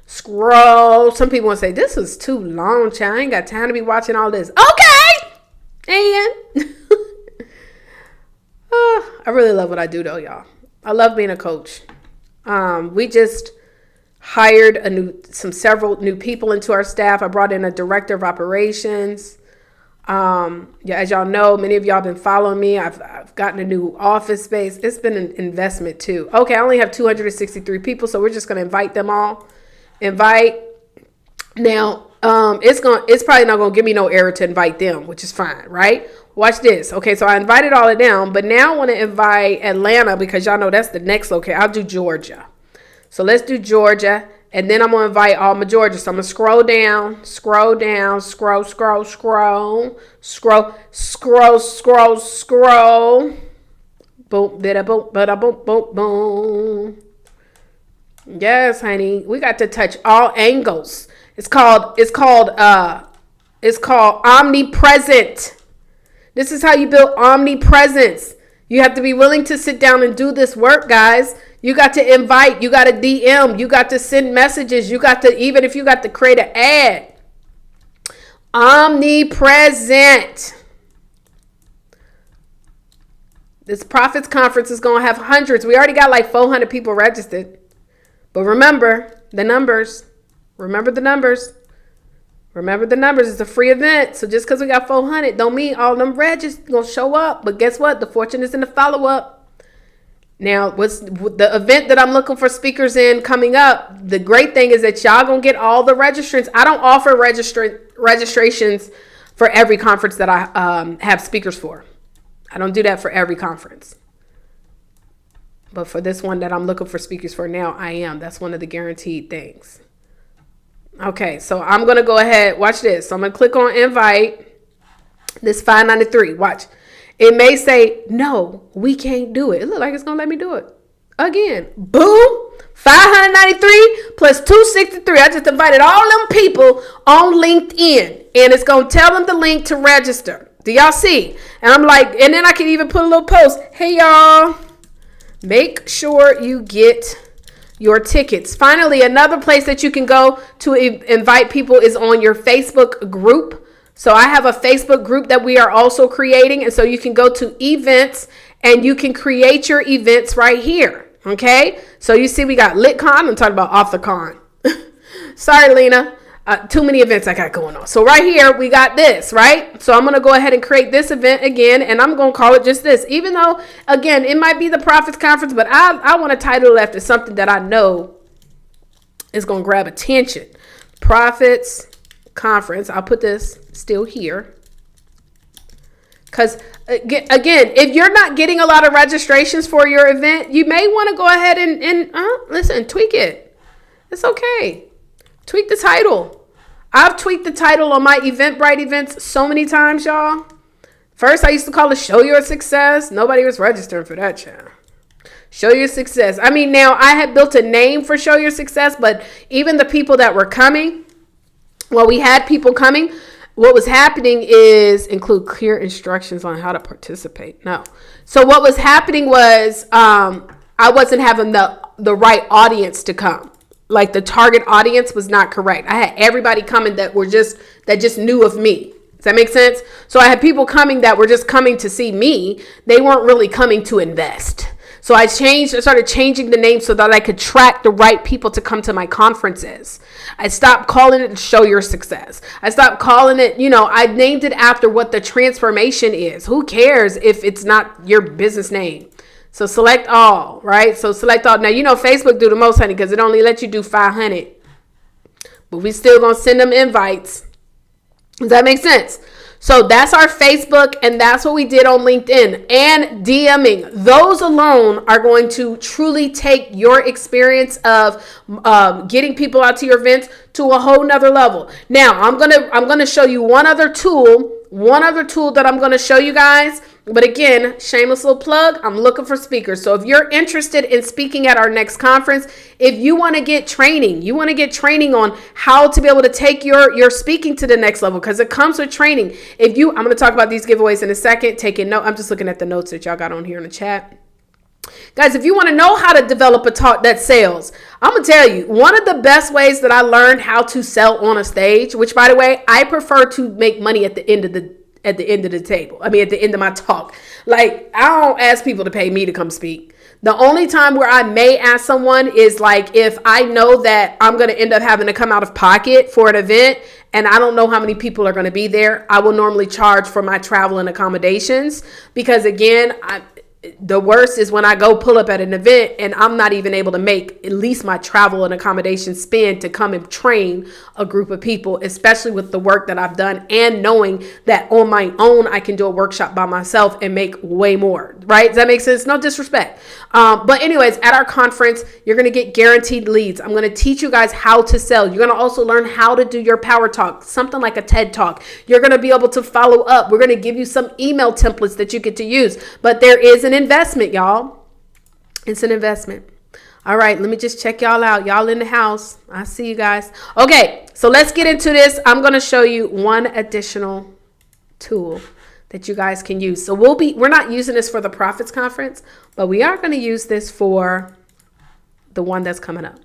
Some people want to say, this is too long, child. I ain't got time to be watching all this. Okay. And I really love what I do though, y'all. I love being a coach. We just hired several new people into our staff. I brought in a director of operations. As y'all know, many of y'all been following me. I've gotten a new office space. It's been an investment too. Okay, I only have 263 people, so we're just gonna invite them all. Now, it's probably not gonna give me no error to invite them, which is fine, right? Watch this. Okay, so I invited all of them, but now I want to invite Atlanta because y'all know that's the next location. I'll do Georgia. So let's do Georgia. And then I'm going to invite all my Georgia. So I'm going to scroll down. Boom, boom. Yes, honey. We got to touch all angles. It's called omnipresent. This is how you build omnipresence. You have to be willing to sit down and do this work, guys. You got to invite, you got to DM, you got to send messages, you got to, even if you got to create an ad. Omnipresent. This Prophets Conference is going to have hundreds. We already got like 400 people registered. But remember the numbers. Remember the numbers. It's a free event. So just because we got 400 don't mean all them registers going to show up. But guess what? The fortune is in the follow-up. Now, what's the event that I'm looking for speakers in coming up? The great thing is that y'all going to get all the registrants. I don't offer registrations for every conference that I have speakers for. I don't do that for every conference. But for this one that I'm looking for speakers for now, I am. That's one of the guaranteed things. Okay, so I'm going to go ahead. Watch this. So I'm going to click on invite. This 593. Watch. It may say, no, we can't do it. It looks like it's going to let me do it. Again. Boom. 593 plus 263. I just invited all them people on LinkedIn, and it's going to tell them the link to register. Do y'all see? And I'm like, and then I can even put a little post. Hey, y'all, make sure you get your tickets. Finally, another place that you can go to invite people is on your Facebook group. So I have a Facebook group that we are also creating. And so you can go to events and you can create your events right here. Okay. So you see, we got LitCon. I'm talking about off the con. Sorry, Lena. Too many events I got going on. So right here, we got this, right? So I'm going to go ahead and create this event again, and I'm going to call it just this. Even though, again, it might be the Profits Conference, but I want to title it after something that I know is going to grab attention. Profits Conference. I'll put this still here. Because, again, if you're not getting a lot of registrations for your event, you may want to go ahead and listen, tweak it. It's okay. Tweak the title. I've tweaked the title on my Eventbrite events so many times, y'all. First, I used to call it Show Your Success. Nobody was registering for that, child. Show Your Success. I mean, now I had built a name for Show Your Success, but even the people that were coming, well, we had people coming. What was happening is include clear instructions on how to participate. No. So what was happening was I wasn't having the right audience to come. Like the target audience was not correct. I had everybody coming that just knew of me. Does that make sense? So I had people coming that were just coming to see me. They weren't really coming to invest. So I started changing the name so that I could track the right people to come to my conferences. I stopped calling it Show Your Success. I stopped calling it, I named it after what the transformation is. Who cares if it's not your business name? So select all, right? So select all. Now, Facebook do the most, honey, because it only lets you do 500. But we still going to send them invites. Does that make sense? So that's our Facebook, and that's what we did on LinkedIn and DMing. Those alone are going to truly take your experience of getting people out to your events to a whole nother level. Now, I'm gonna show you one other tool that I'm going to show you guys. But again, shameless little plug, I'm looking for speakers. So if you're interested in speaking at our next conference, if you want to get training, on how to be able to take your speaking to the next level, because it comes with training. I'm going to talk about these giveaways in a second. Taking note. I'm just looking at the notes that y'all got on here in the chat. Guys, if you want to know how to develop a talk that sells, I'm going to tell you, one of the best ways that I learned how to sell on a stage, which by the way, I prefer to make money at the end of the table. I mean, at the end of my talk. Like, I don't ask people to pay me to come speak. The only time where I may ask someone is like if I know that I'm going to end up having to come out of pocket for an event and I don't know how many people are going to be there. I will normally charge for my travel and accommodations because, again, the worst is when I go pull up at an event and I'm not even able to make at least my travel and accommodation spend to come and train a group of people, especially with the work that I've done and knowing that on my own, I can do a workshop by myself and make way more, right? Does that make sense? No disrespect. But anyways, at our conference, you're going to get guaranteed leads. I'm going to teach you guys how to sell. You're going to also learn how to do your power talk, something like a TED talk. You're going to be able to follow up. We're going to give you some email templates that you get to use, but there is an investment, y'all. It's an investment. All right, let me just check y'all out. Y'all in the house. I see you guys. Okay, so let's get into this. I'm going to show you one additional tool that you guys can use. So we're not using this for the Profits Conference, but we are going to use this for the one that's coming up.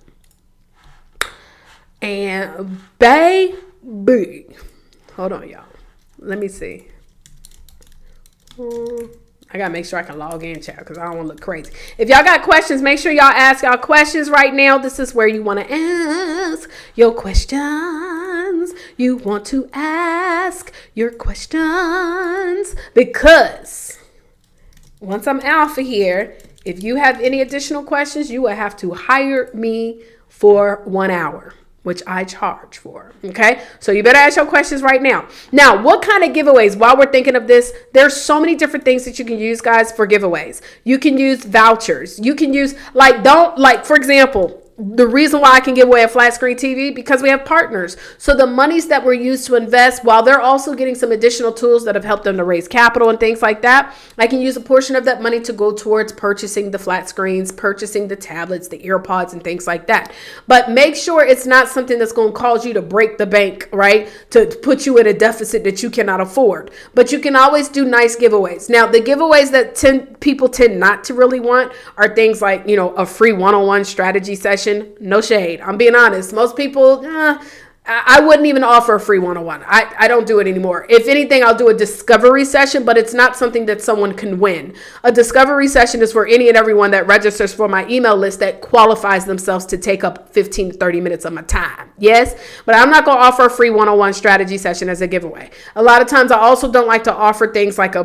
And baby, hold on, y'all. Let me see. I gotta make sure I can log in, chat, because I don't want to look crazy. If y'all got questions, make sure y'all ask y'all questions right now. This is where you want to ask your questions. You want to ask your questions because once I'm out of here, if you have any additional questions, you will have to hire me for 1 hour, which I charge for. Okay. So you better ask your questions right now. Now, what kind of giveaways? While we're thinking of this, there's so many different things that you can use, guys, for giveaways. You can use vouchers. You can use for example, the reason why I can give away a flat screen TV, because we have partners. So the monies that were used to invest, while they're also getting some additional tools that have helped them to raise capital and things like that, I can use a portion of that money to go towards purchasing the flat screens, purchasing the tablets, the earpods, and things like that. But make sure it's not something that's going to cause you to break the bank, right? To put you in a deficit that you cannot afford. But you can always do nice giveaways. Now, the giveaways that people tend not to really want are things like, a free one-on-one strategy session. No shade. I'm being honest. Most people, I wouldn't even offer a free one-on-one. I don't do it anymore. If anything, I'll do a discovery session, but it's not something that someone can win. A discovery session is for any and everyone that registers for my email list that qualifies themselves to take up 15 to 30 minutes of my time. Yes, but I'm not going to offer a free one-on-one strategy session as a giveaway. A lot of times I also don't like to offer things like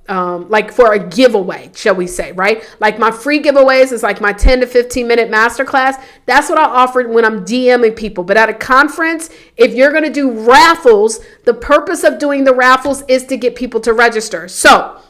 like for a giveaway, shall we say, right? Like my free giveaways is like my 10 to 15 minute masterclass. That's what I offer when I'm DMing people. But at a conference, if you're going to do raffles, the purpose of doing the raffles is to get people to register. So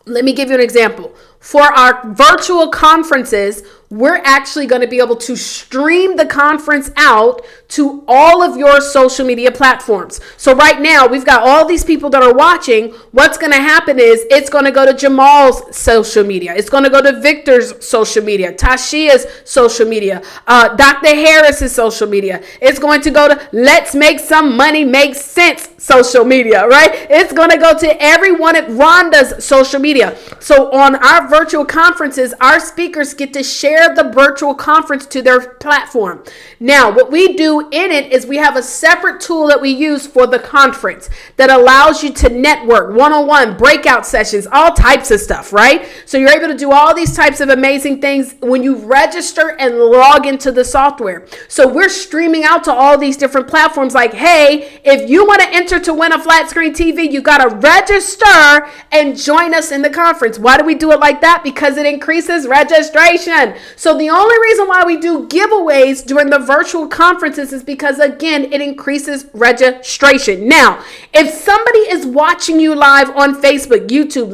let me give you an example. For our virtual conferences, we're actually going to be able to stream the conference out to all of your social media platforms. So right now, we've got all these people that are watching. What's going to happen is it's going to go to Jamal's social media. It's going to go to Victor's social media, Tashia's social media, Dr. Harris's social media. It's going to go to Let's Make Some Money Make Sense social media, right? It's going to go to everyone at Rhonda's social media. So on our virtual conferences, our speakers get to share the virtual conference to their platform. Now, what we do in it is we have a separate tool that we use for the conference that allows you to network, one-on-one, breakout sessions, all types of stuff, right? So you're able to do all these types of amazing things when you register and log into the software. So we're streaming out to all these different platforms like, hey, if you want to enter to win a flat screen TV, you got to register and join us in the conference. Why do we do it like that? Because it increases registration. So the only reason why we do giveaways during the virtual conferences is because, again, it increases registration. Now, if somebody is watching you live on Facebook, YouTube,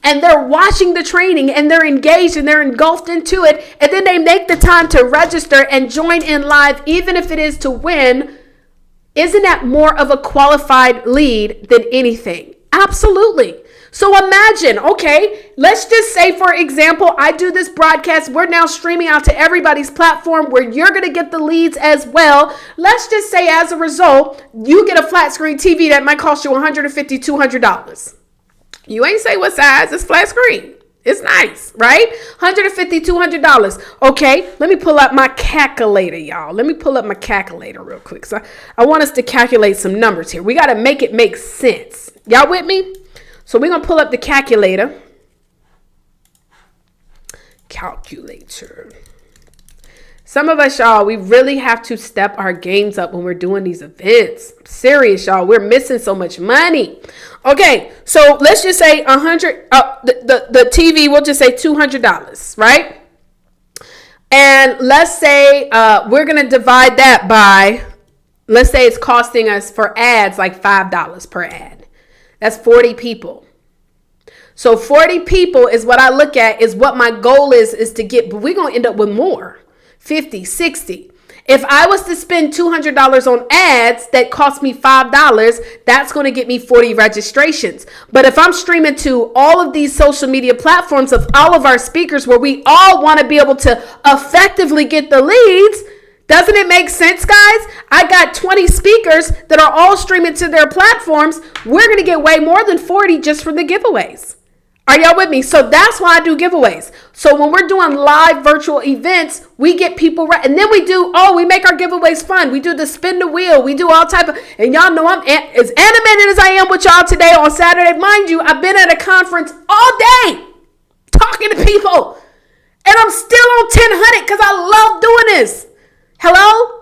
and they're watching the training and they're engaged and they're engulfed into it, and then they make the time to register and join in live, even if it is to win, isn't that more of a qualified lead than anything? Absolutely. So imagine, okay, let's just say, for example, I do this broadcast. We're now streaming out to everybody's platform where you're going to get the leads as well. Let's just say as a result, you get a flat screen TV that might cost you $150, $200. You ain't say what size, it's flat screen. It's nice, right? $150, $200. Okay, let me pull up my calculator, y'all. Let me pull up my calculator real quick. So I want us to calculate some numbers here. We got to make it make sense. Y'all with me? So we're going to pull up the calculator. Some of us, y'all, we really have to step our games up when we're doing these events. I'm serious, y'all. We're missing so much money. Okay, so let's just say the TV, we'll just say $200, right? And let's say we're going to divide that by, let's say it's costing us for ads like $5 per ad. That's 40 people. So 40 people is what I look at, is what my goal is to get, but we're going to end up with more, 50, 60. If I was to spend $200 on ads that cost me $5, that's going to get me 40 registrations. But if I'm streaming to all of these social media platforms of all of our speakers where we all want to be able to effectively get the leads, doesn't it make sense, guys? I got 20 speakers that are all streaming to their platforms. We're going to get way more than 40 just for the giveaways. Are y'all with me? So that's why I do giveaways. So when we're doing live virtual events, we get people right. And then we make our giveaways fun. We do the spin the wheel. We do all type of, and y'all know I'm as animated as I am with y'all today on Saturday. Mind you, I've been at a conference all day talking to people. And I'm still on 1000 because I love doing this. Hello?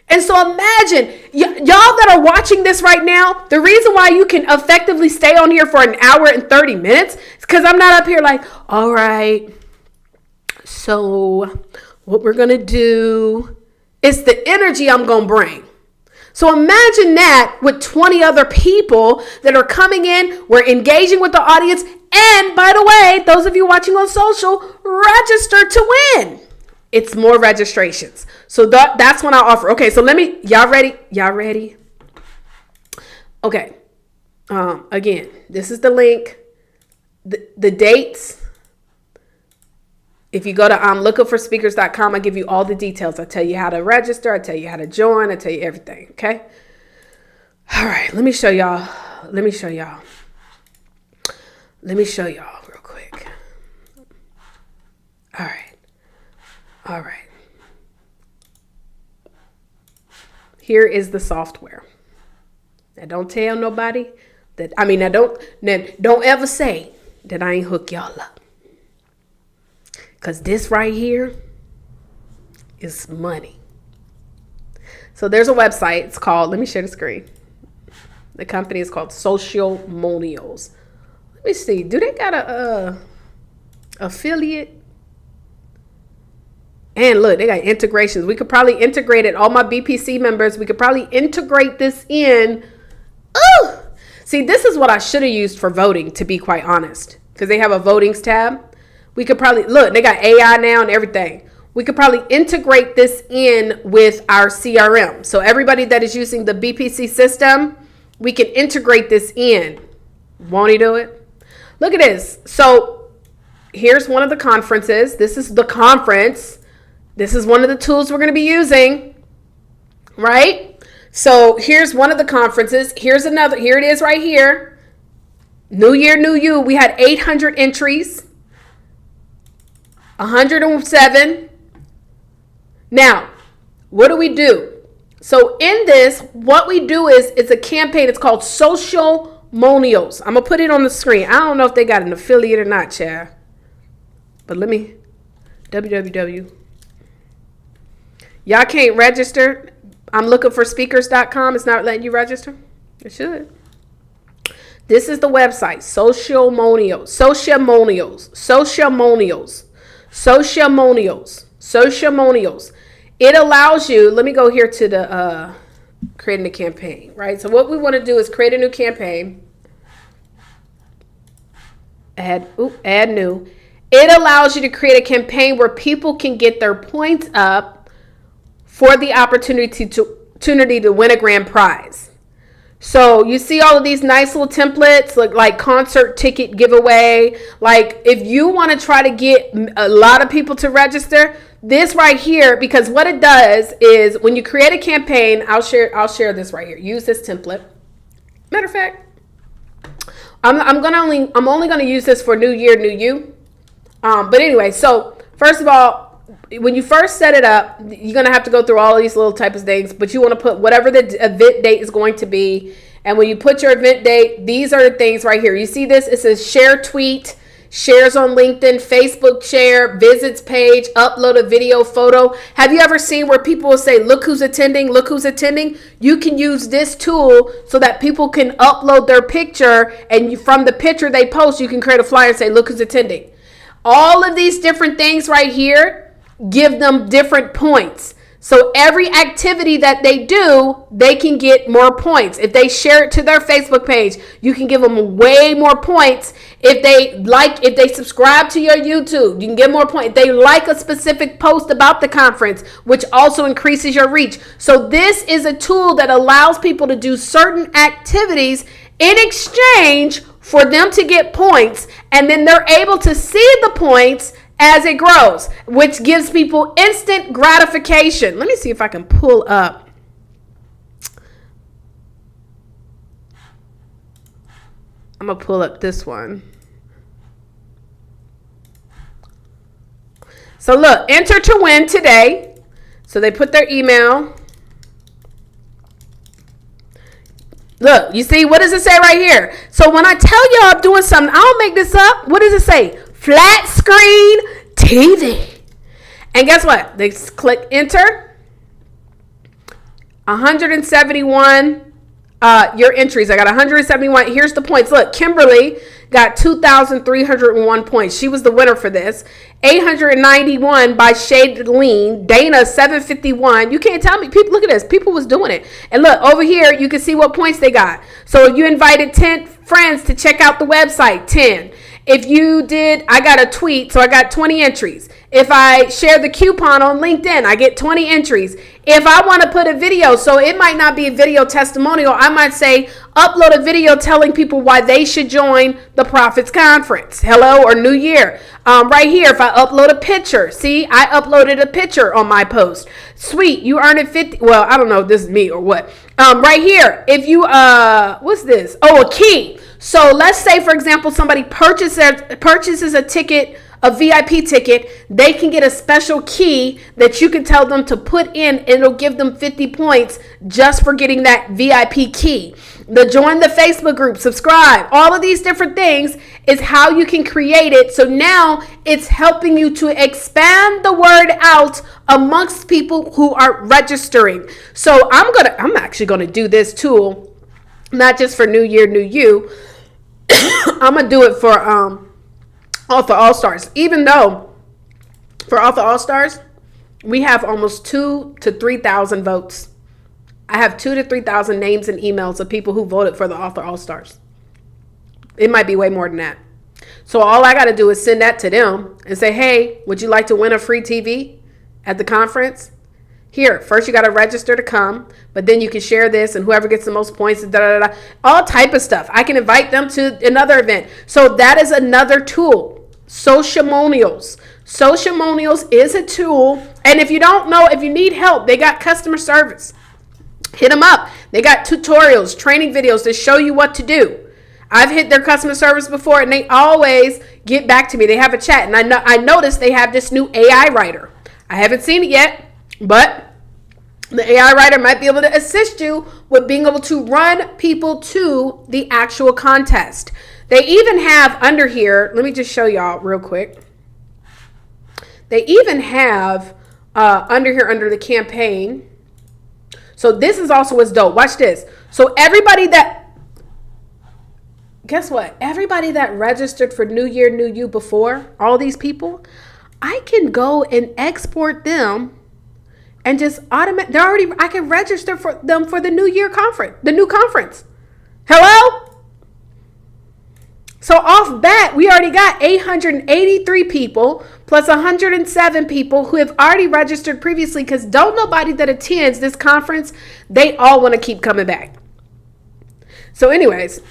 And so imagine, y'all that are watching this right now, the reason why you can effectively stay on here for an hour and 30 minutes is because I'm not up here like, all right, so what we're going to do is the energy I'm going to bring. So imagine that with 20 other people that are coming in, we're engaging with the audience. And by the way, those of you watching on social, register to win. it's more registrations. So that's when I offer. Okay, so y'all ready? Y'all ready? Okay. Again, this is the link. The dates. If you go to lookupforspeakers.com, I give you all the details. I tell you how to register. I tell you how to join. I tell you everything. Okay. All right. Let me show y'all real quick. All right. Here is the software. Now don't tell nobody don't ever say that I ain't hook y'all up. Because this right here is money. So there's a website. It's called, let me share the screen. The company is called Socialmonials. Let me see. Do they got a affiliate? And look, they got integrations. We could probably integrate it. All my BPC members, we could probably integrate this in. Ooh! See, this is what I should have used for voting, to be quite honest. Because they have a votings tab. We could probably, look, they got AI now and everything. We could probably integrate this in with our CRM. So everybody that is using the BPC system, we can integrate this in. Won't he do it? Look at this. So here's one of the conferences. This is the conference. This is one of the tools we're going to be using, right? So here's one of the conferences. Here's another. Here it is right here. New Year, New You. We had 800 entries. 107. Now, what do? So in this, what we do is it's a campaign. It's called Socialmonials. I'm going to put it on the screen. I don't know if they got an affiliate or not, Chad. But let me, www. Y'all can't register. I'm looking for speakers.com. It's not letting you register. It should. This is the website. Socialmonials. It allows you, let me go here to the creating a campaign, right? So what we want to do is create a new campaign. Add new. It allows you to create a campaign where people can get their points up for the opportunity to win a grand prize. So you see all of these nice little templates, like concert ticket giveaway. Like if you want to try to get a lot of people to register, this right here, because what it does is when you create a campaign, I'll share this right here. Use this template. Matter of fact, I'm only gonna use this for New Year, New You. But anyway, so first of all, when you first set it up, you're going to have to go through all of these little types of things, but you want to put whatever the event date is going to be. And when you put your event date, these are the things right here. You see this? It says share tweet, shares on LinkedIn, Facebook share, visits page, upload a video, photo. Have you ever seen where people will say, look who's attending, look who's attending? You can use this tool so that people can upload their picture, and from the picture they post, you can create a flyer and say, look who's attending. All of these different things right here give them different points. So every activity that they do, they can get more points. If they share it to their Facebook page, you can give them way more points. If they subscribe to your YouTube, you can get more points. If they like a specific post about the conference, which also increases your reach. So this is a tool that allows people to do certain activities in exchange for them to get points, and then they're able to see the points as it grows, which gives people instant gratification. Let me see if I can pull up. I'm going to pull up this one. So look, enter to win today. So they put their email. Look, you see, what does it say right here? So when I tell y'all I'm doing something, I don't make this up. What does it say? Flat screen TV. And guess what? They click enter. 171 your entries. I got 171. Here's the points. Look, Kimberly got 2,301 points. She was the winner for this. 891 by Shade Lean. Dana 751. You can't tell me. People, look at this. People was doing it. And look, over here, you can see what points they got. So you invited 10 friends to check out the website. 10. If you did, I got a tweet, so I got 20 entries. If I share the coupon on LinkedIn, I get 20 entries. If I want to put a video, so it might not be a video testimonial, I might say upload a video telling people why they should join the Profits Conference. Hello, or New Year. Right here, if I upload a picture, see, I uploaded a picture on my post. Sweet, you earn it 50. Well, I don't know if this is me or what. Right here, if you, what's this? Oh, a key. So let's say, for example, somebody purchases a ticket, a VIP ticket, they can get a special key that you can tell them to put in, and it'll give them 50 points just for getting that VIP key. The join the Facebook group, subscribe, all of these different things is how you can create it. So now it's helping you to expand the word out amongst people who are registering. So I'm actually going to do this tool, not just for New Year, New You. I'm going to do it for, Author All-Stars, even though for Author All-Stars, we have almost 2,000 to 3,000 votes. I have 2,000 to 3,000 names and emails of people who voted for the Author All-Stars. It might be way more than that. So all I got to do is send that to them and say, hey, would you like to win a free TV at the conference? Here, first you got to register to come, but then you can share this, and whoever gets the most points, all type of stuff. I can invite them to another event. So that is another tool. Socialmonials. Socialmonials is a tool. And if you don't know, if you need help, they got customer service. Hit them up. They got tutorials, training videos to show you what to do. I've hit their customer service before, and they always get back to me. They have a chat. And I noticed they have this new AI writer. I haven't seen it yet, but the AI writer might be able to assist you with being able to run people to the actual contest. They even have under here, let me just show y'all real quick. They even have under here, under the campaign. So this is also what's dope. Watch this. So guess what? Everybody that registered for New Year, New You before, all these people, I can go and export them and just I can register for them for the New Year conference, the new conference. Hello? So off bat, we already got 883 people plus 107 people who have already registered previously, because don't nobody that attends this conference, they all want to keep coming back. So anyways,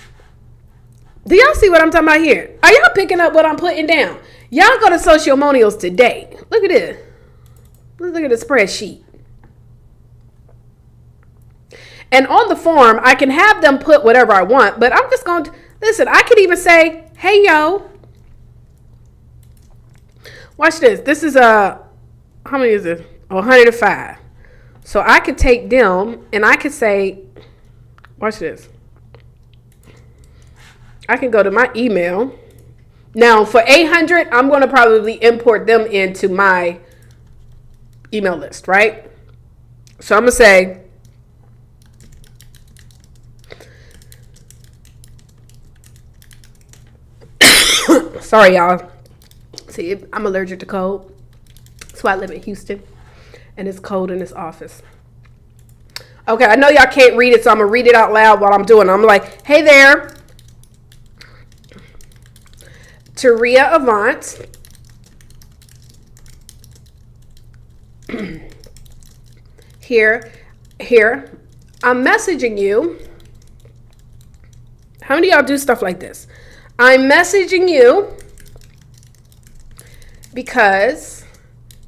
do y'all see what I'm talking about here? Are y'all picking up what I'm putting down? Y'all go to Socialmonials today. Look at this. Look at the spreadsheet. And on the form, I can have them put whatever I want, but I'm just going to, listen, I could even say, hey, yo, watch this. This is how many is this? 105. So I could take them and I could say, watch this. I can go to my email. Now for 800, I'm going to probably import them into my email list, right? So I'm going to say, sorry, y'all. See, I'm allergic to cold. That's why I live in Houston. And it's cold in this office. Okay, I know y'all can't read it, so I'm going to read it out loud while I'm doing it. I'm like, hey there. Taria Avant. Here. I'm messaging you. How many of y'all do stuff like this? I'm messaging you because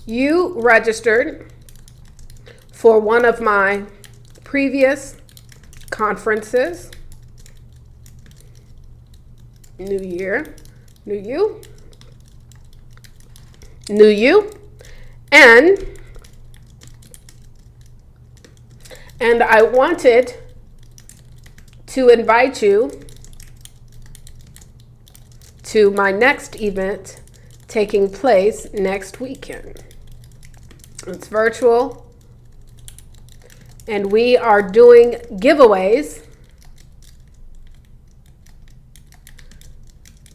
you registered for one of my previous conferences. New Year, New You, New You, and I wanted to invite you to my next event taking place next weekend. It's virtual, and we are doing giveaways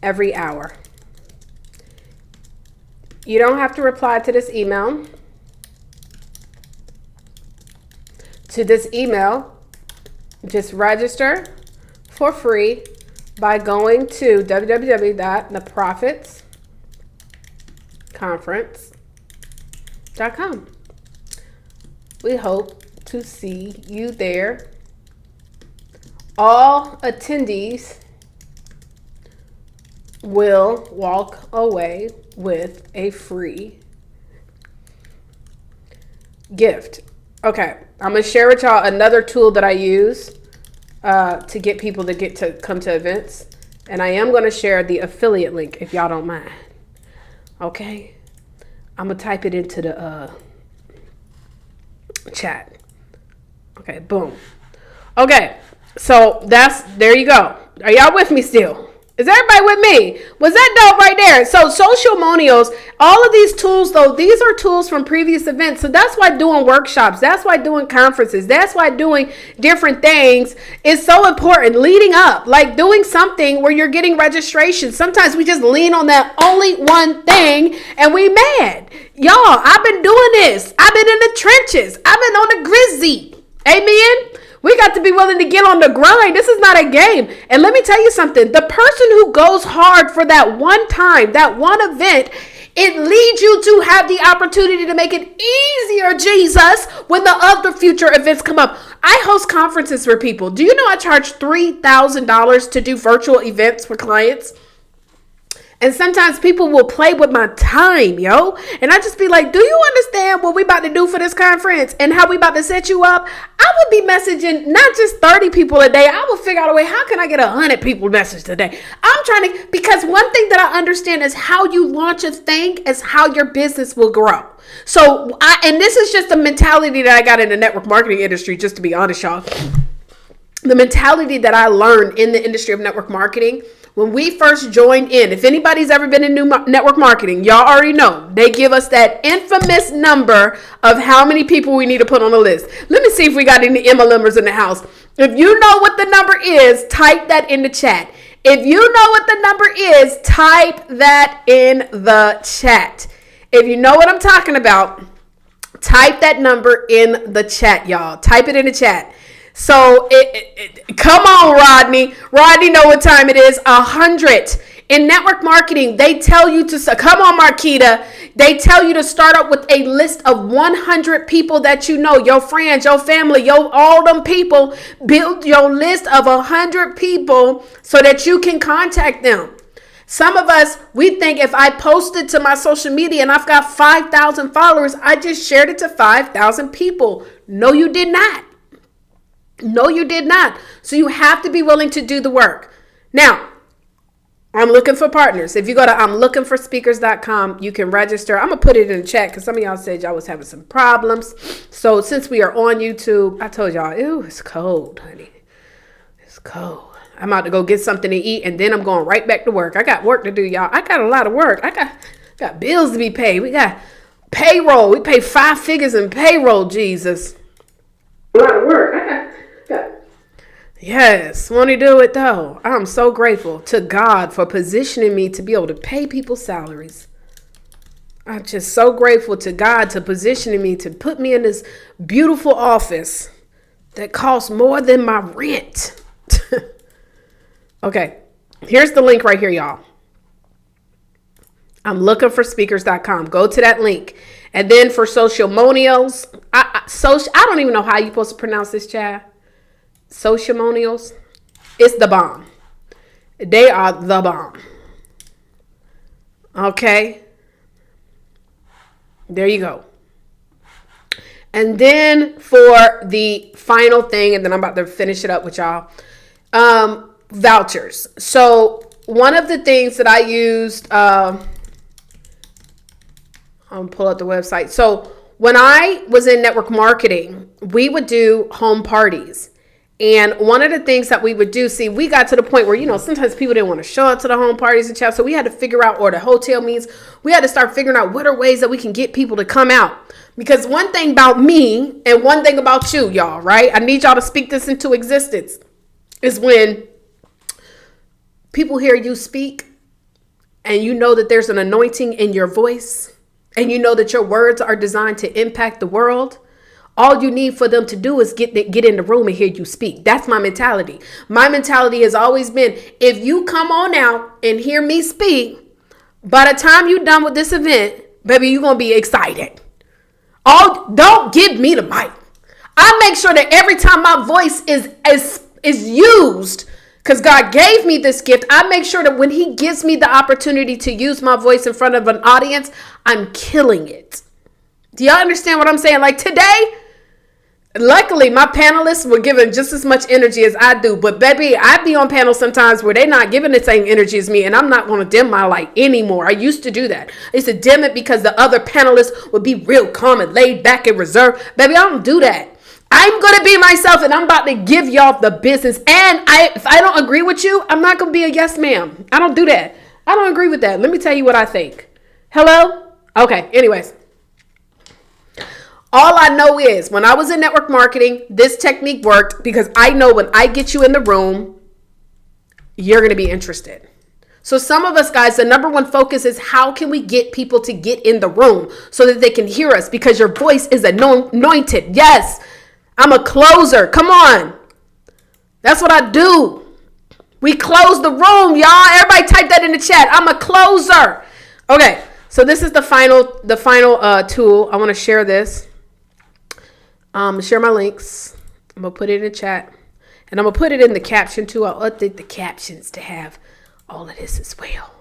every hour. You don't have to reply to this email. Just register for free by going to www.theprofitsconference. We hope to see you there. All attendees will walk away with a free gift. Okay, I'm gonna share with y'all another tool that I use to get people to come to events, and I am gonna share the affiliate link if y'all don't mind. Okay, I'm gonna type it into the chat. Okay, boom. Okay, so there you go. Are y'all with me still? Is everybody with me? Was that dope right there? So Socialmonials, all of these tools though, these are tools from previous events. So that's why doing workshops, that's why doing conferences, that's why doing different things is so important. Leading up, like doing something where you're getting registration. Sometimes we just lean on that only one thing and we mad. Y'all, I've been doing this. I've been in the trenches. I've been on the grizzy. Amen. We got to be willing to get on the grind. This is not a game. And let me tell you something. The person who goes hard for that one time, that one event, it leads you to have the opportunity to make it easier, Jesus, when the other future events come up. I host conferences for people. Do you know I charge $3,000 to do virtual events for clients? And sometimes people will play with my time, yo. And I just be like, do you understand what we about to do for this conference and how we about to set you up? I would be messaging not just 30 people a day. I will figure out a way, how can I get 100 people message today? I'm trying to, because one thing that I understand is how you launch a thing is how your business will grow. So, and this is just a mentality that I got in the network marketing industry, just to be honest, y'all. The mentality that I learned in the industry of network marketing when we first joined in, if anybody's ever been in new network marketing, y'all already know they give us that infamous number of how many people we need to put on the list. Let me see if we got any MLMers in the house. If you know what the number is, type that in the chat. If you know what the number is, type that in the chat. If you know what I'm talking about, type that number in the chat, y'all. Type it in the chat. So come on, Rodney. Rodney know what time it is. 100. In network marketing, they tell you to, come on, Marquita. They tell you to start up with a list of 100 people that you know, your friends, your family, all them people. Build your list of 100 people so that you can contact them. Some of us, we think if I posted to my social media and I've got 5,000 followers, I just shared it to 5,000 people. No, you did not. No, you did not. So you have to be willing to do the work. Now, I'm looking for partners. If you go to I'mLookingForSpeakers.com, you can register. I'm going to put it in the chat because some of y'all said y'all was having some problems. So since we are on YouTube, I told y'all, ew, it's cold, honey. It's cold. I'm about to go get something to eat and then I'm going right back to work. I got work to do, y'all. I got a lot of work. I got bills to be paid. We got payroll. We pay 5 figures in payroll, Jesus. A lot of work. I got. Yes, won't he do it though? I'm so grateful to God for positioning me to be able to pay people salaries. I'm just so grateful to God to positioning me to put me in this beautiful office that costs more than my rent. Okay, here's the link right here, y'all. I'm looking for speakers.com. Go to that link. And then for Socialmonials, I don't even know how you're supposed to pronounce this, Chad. Socialmonials, it's the bomb. They are the bomb. Okay. There you go. And then for the final thing, and then I'm about to finish it up with y'all, vouchers. So one of the things that I used, I'll pull up the website. So when I was in network marketing, we would do home parties. And one of the things that we would do, see, we got to the point where, sometimes people didn't want to show up to the home parties and stuff. So we had to figure out, or the hotel means, we had to start figuring out what are ways that we can get people to come out. Because one thing about me and one thing about you, y'all, right? I need y'all to speak this into existence, is when people hear you speak and you know that there's an anointing in your voice and you know that your words are designed to impact the world. All you need for them to do is get in the room and hear you speak. That's my mentality. My mentality has always been, if you come on out and hear me speak, by the time you're done with this event, baby, you're going to be excited. Oh, don't give me the mic. I make sure that every time my voice is used, because God gave me this gift, I make sure that when he gives me the opportunity to use my voice in front of an audience, I'm killing it. Do y'all understand what I'm saying? Like today, luckily my panelists were given just as much energy as I do. But baby, I be on panels sometimes where they're not giving the same energy as me, and I'm not going to dim my light anymore. I used to do that. I used to dim it because the other panelists would be real calm and laid back and reserved. Baby, I don't do that. I'm going to be myself, and I'm about to give y'all the business. And if I don't agree with you, I'm not going to be a yes ma'am. I don't do that. I don't agree with that. Let me tell you what I think. Hello? Okay. Anyways. All I know is when I was in network marketing, this technique worked because I know when I get you in the room, you're going to be interested. So some of us guys, the number one focus is how can we get people to get in the room so that they can hear us, because your voice is anointed. Yes, I'm a closer. Come on. That's what I do. We close the room, y'all. Everybody type that in the chat. I'm a closer. Okay, so this is the final tool. I want to share this. Share my links. I'm going to put it in the chat. And I'm going to put it in the caption too. I'll update the captions to have all of this as well.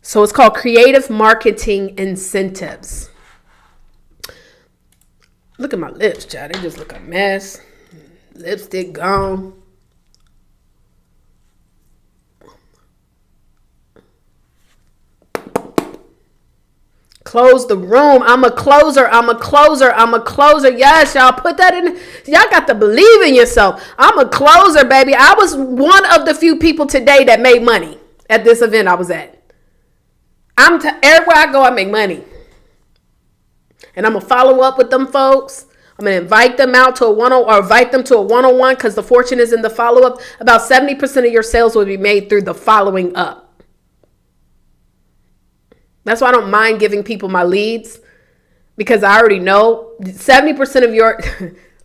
So it's called Creative Marketing Incentives. Look at my lips, child. They just look a mess. Lipstick gone. Close the room. I'm a closer. I'm a closer. I'm a closer. Yes, y'all put that in. Y'all got to believe in yourself. I'm a closer, baby. I was one of the few people today that made money at this event I was at. Everywhere I go, I make money. And I'm going to follow up with them folks. I'm going to invite them out to a one-on-one, or invite them to a one-on-one, because the fortune is in the follow-up. About 70% of your sales will be made through the following up. That's why I don't mind giving people my leads, because I already know 70% of your,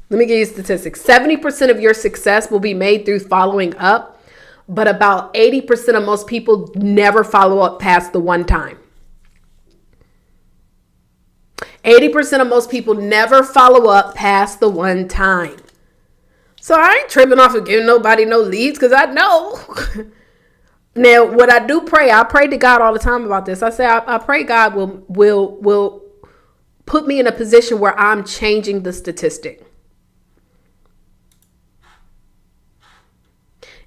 let me give you statistics. 70% of your success will be made through following up, but about 80% of most people never follow up past the one time. 80% of most people never follow up past the one time. So I ain't tripping off of giving nobody no leads, because I know. Now, what I do pray, I pray to God all the time about this. I say, I pray God will put me in a position where I'm changing the statistic.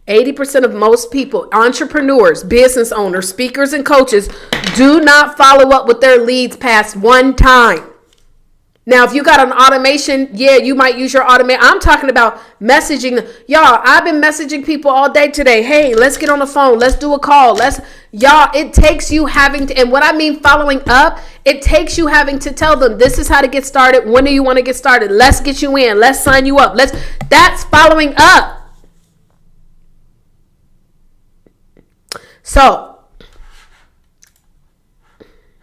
80% of most people, entrepreneurs, business owners, speakers, and coaches do not follow up with their leads past one time. Now, if you got an automation, yeah, you might use your automation. I'm talking about messaging. Y'all, I've been messaging people all day today. Hey, let's get on the phone. Let's do a call. Y'all, it takes you having to, and what I mean following up, it takes you having to tell them, this is how to get started. When do you want to get started? Let's get you in. Let's sign you up. That's following up. So,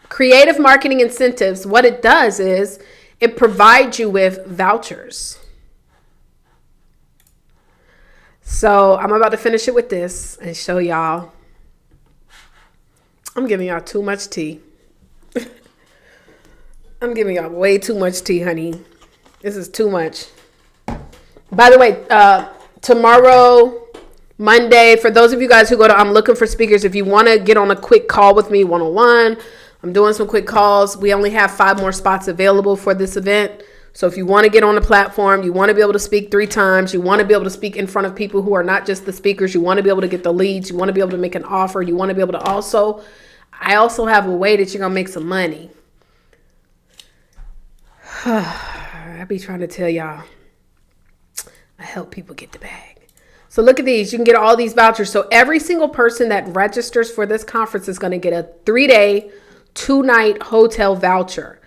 creative marketing incentives, what it does is it provides you with vouchers. So I'm about to finish it with this and show y'all. I'm giving y'all too much tea. I'm giving y'all way too much tea, honey. This is too much. By the way, tomorrow, Monday, for those of you guys who go to I'm Looking for Speakers, if you want to get on a quick call with me one-on-one, I'm doing some quick calls. We only have 5 more spots available for this event. So if you want to get on the platform, you want to be able to speak 3 times, you want to be able to speak in front of people who are not just the speakers, you want to be able to get the leads, you want to be able to make an offer, you want to be able to I also have a way that you're going to make some money. I be trying to tell y'all, I help people get the bag. So look at these. You can get all these vouchers. So every single person that registers for this conference is going to get a 3-day, 2-night hotel voucher.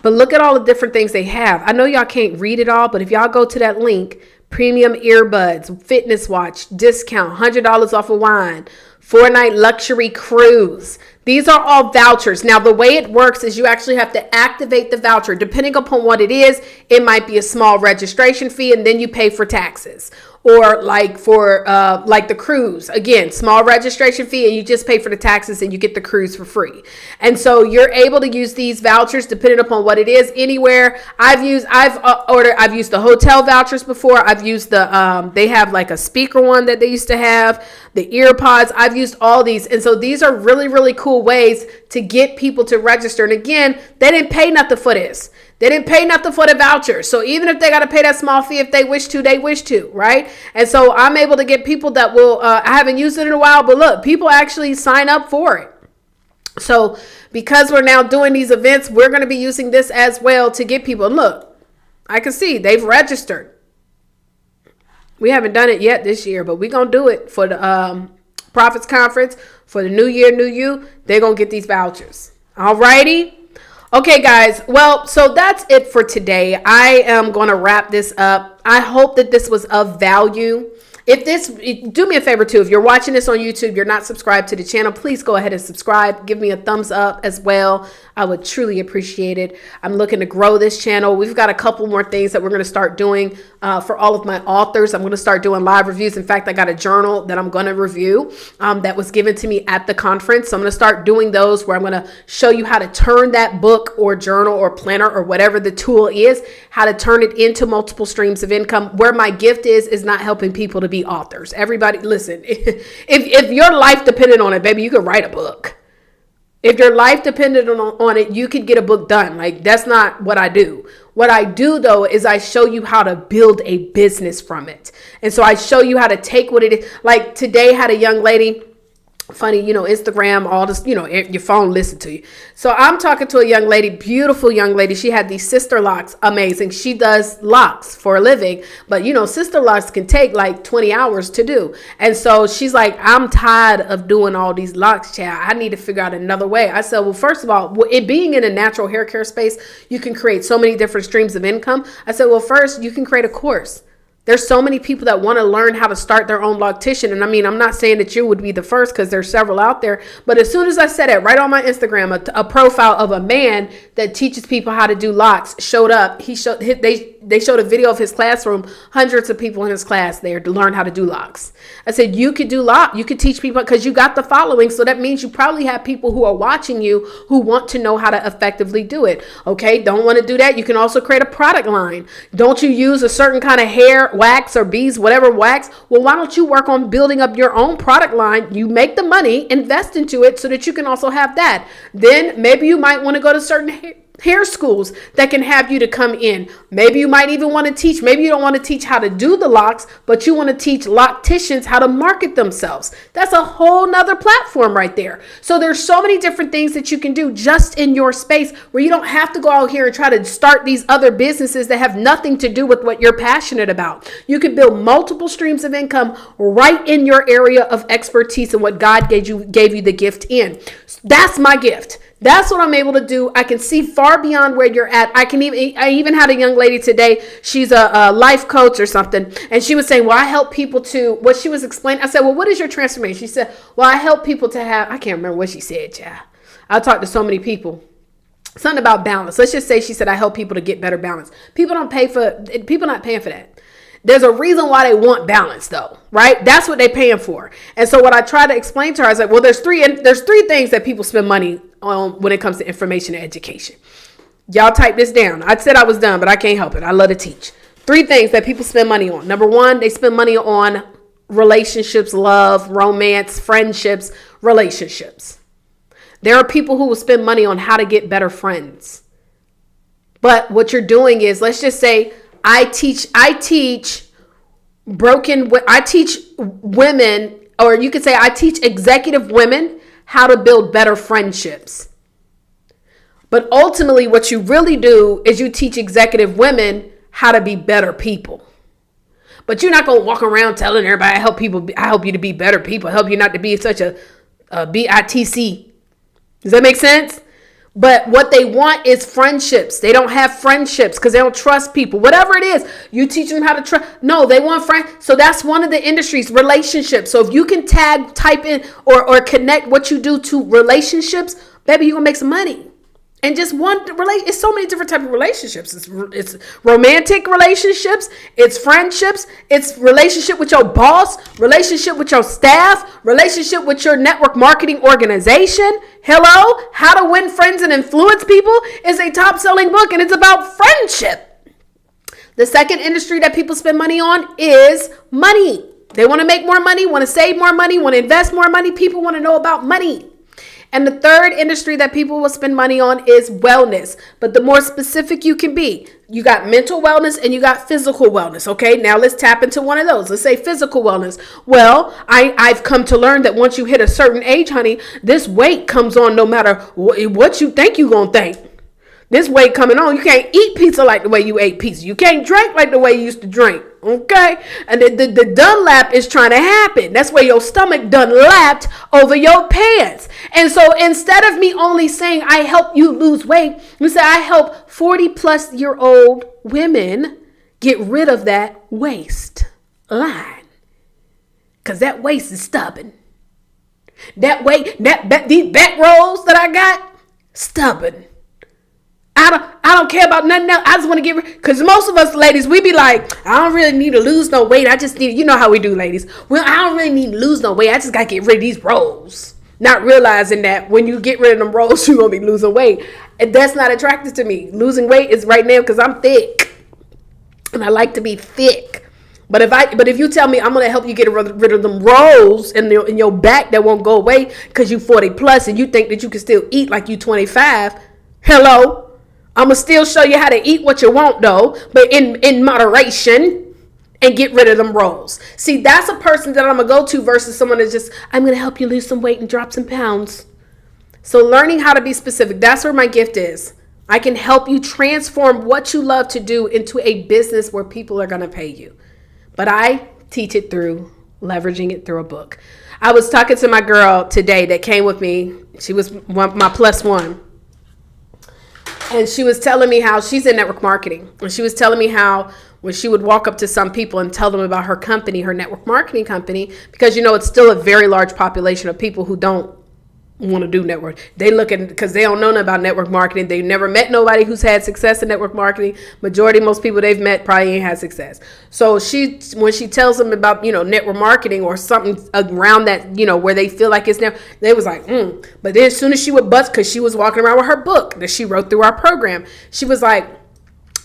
But look at all the different things they have. I know y'all can't read it all, but if y'all go to that link, premium earbuds, fitness watch, discount, $100 off of wine, 4-night luxury cruise. These are all vouchers. Now, the way it works is you actually have to activate the voucher. Depending upon what it is, it might be a small registration fee, and then you pay for taxes. or like for like the cruise, again, small registration fee, and you just pay for the taxes and you get the cruise for free. And so you're able to use these vouchers depending upon what it is anywhere. I've used the hotel vouchers before. I've used they have like a speaker one that they used to have, the ear pods. I've used all these. And so these are really, really cool ways to get people to register. And again, they didn't pay nothing for this. They didn't pay nothing for the voucher. So even if they got to pay that small fee, if they wish to, right? And so I'm able to get people that will, I haven't used it in a while, but look, people actually sign up for it. So because we're now doing these events, we're going to be using this as well to get people. Look, I can see they've registered. We haven't done it yet this year, but we're going to do it for the Prophets Conference, for the New Year, New You. They're going to get these vouchers. All righty. Okay, guys. Well, so that's it for today. I am going to wrap this up. I hope that this was of value. Do me a favor too. If you're watching this on YouTube, you're not subscribed to the channel, please go ahead and subscribe. Give me a thumbs up as well. I would truly appreciate it. I'm looking to grow this channel. We've got a couple more things that we're going to start doing for all of my authors. I'm going to start doing live reviews. In fact, I got a journal that I'm going to review that was given to me at the conference. So I'm going to start doing those where I'm going to show you how to turn that book or journal or planner or whatever the tool is, how to turn it into multiple streams of income. Where my gift is not helping people to be authors. Everybody, listen, if your life depended on it, baby, you could write a book. If your life depended on it, you could get a book done. Like, that's not what I do. What I do, though, is I show you how to build a business from it. And so I show you how to take what it is. Like today, had a young lady, funny, Instagram, all this, your phone listen to you. So I'm talking to a young lady, beautiful young lady. She had these sister locks, amazing. She does locks for a living, but sister locks can take like 20 hours to do. And so she's like, I'm tired of doing all these locks, child. I need to figure out another way. I said, well, first of all, it being in a natural hair care space, you can create so many different streams of income. I said, well, first you can create a course. There's so many people that want to learn how to start their own loctician. And I mean, I'm not saying that you would be the first because there's several out there. But as soon as I said it, right on my Instagram, a profile of a man that teaches people how to do locks showed up. They showed a video of his classroom, hundreds of people in his class there to learn how to do locks. I said, you could do lock. You could teach people because you got the following. So that means you probably have people who are watching you who want to know how to effectively do it. Okay. Don't want to do that. You can also create a product line. Don't you use a certain kind of hair wax or bees, whatever wax? Well, why don't you work on building up your own product line? You make the money, invest into it so that you can also have that. Then maybe you might want to go to certain hair schools that can have you to come in. Maybe you might even want to teach. Maybe you don't want to teach how to do the locks, but you want to teach locticians how to market themselves. That's a whole nother platform right there. So there's so many different things that you can do just in your space where you don't have to go out here and try to start these other businesses that have nothing to do with what you're passionate about. You can build multiple streams of income right in your area of expertise and what God gave you the gift in. That's my gift. That's what I'm able to do. I can see far beyond where you're at. I even had a young lady today. She's a life coach or something. And she was saying, well, I help people to, what she was explaining. I said, well, what is your transformation? She said, well, I help people to have, I can't remember what she said, child. I talked to so many people. Something about balance. Let's just say she said, I help people to get better balance. People not paying for that. There's a reason why they want balance though, right? That's what they're paying for. And so what I try to explain to her, I was like, well, there's three things that people spend money on when it comes to information and education. Y'all type this down. I said I was done, but I can't help it. I love to teach. 3 things that people spend money on. Number 1, they spend money on relationships, love, romance, friendships, relationships. There are people who will spend money on how to get better friends. But what you're doing is, let's just say, I teach women, or you could say I teach executive women how to build better friendships. But ultimately what you really do is you teach executive women how to be better people. But you're not going to walk around telling everybody, I help you to be better people. I help you not to be such a BITC. Does that make sense? But what they want is friendships. They don't have friendships because they don't trust people. Whatever it is, you teach them how to trust. No, they want friends. So that's one of the industries, relationships. So if you can type in or connect what you do to relationships, baby, you're going to make some money. And just one relate. It's so many different types of relationships. It's romantic relationships. It's friendships. It's relationship with your boss. Relationship with your staff. Relationship with your network marketing organization. Hello, How to Win Friends and Influence People is a top-selling book, and it's about friendship. The second industry that people spend money on is money. They want to make more money, want to save more money, want to invest more money. People want to know about money. And the third industry that people will spend money on is wellness. But the more specific you can be, you got mental wellness and you got physical wellness. Okay, now let's tap into one of those. Let's say physical wellness. Well, I've come to learn that once you hit a certain age, honey, this weight comes on no matter what you think you're going to think. This weight coming on, you can't eat pizza like the way you ate pizza. You can't drink like the way you used to drink. Okay? And the Dunlap is trying to happen. That's where your stomach Dunlapped over your pants. And so instead of me only saying I help you lose weight, you say I help 40-plus-year-old women get rid of that waistline. Because that waist is stubborn. That weight, these back rolls that I got, stubborn. I don't care about nothing else. I just want to get rid. Because most of us ladies, we be like, I don't really need to lose no weight. I just need, you know how we do, ladies. Well, I don't really need to lose no weight. I just got to get rid of these rolls. Not realizing that when you get rid of them rolls, you're going to be losing weight. And that's not attractive to me. Losing weight is right now because I'm thick. And I like to be thick. But if you tell me I'm going to help you get rid of them rolls in your back that won't go away because you 40 plus and you think that you can still eat like you 25, hello. I'm going to still show you how to eat what you want, though, but in moderation, and get rid of them rolls. See, that's a person that I'm going to go to versus someone that's just, I'm going to help you lose some weight and drop some pounds. So learning how to be specific, that's where my gift is. I can help you transform what you love to do into a business where people are going to pay you. But I teach it through leveraging it through a book. I was talking to my girl today that came with me. She was my plus one. And she was telling me how she's in network marketing. And she was telling me how when she would walk up to some people and tell them about her company, her network marketing company, because, it's still a very large population of people who don't want to do network. They look at, because they don't know nothing about network marketing. They've never met nobody who's had success in network marketing. Most people they've met probably ain't had success. So when she tells them about, network marketing or something around that, where they feel like it's now, they was like, But then as soon as she would bust, because she was walking around with her book that she wrote through our program, she was like,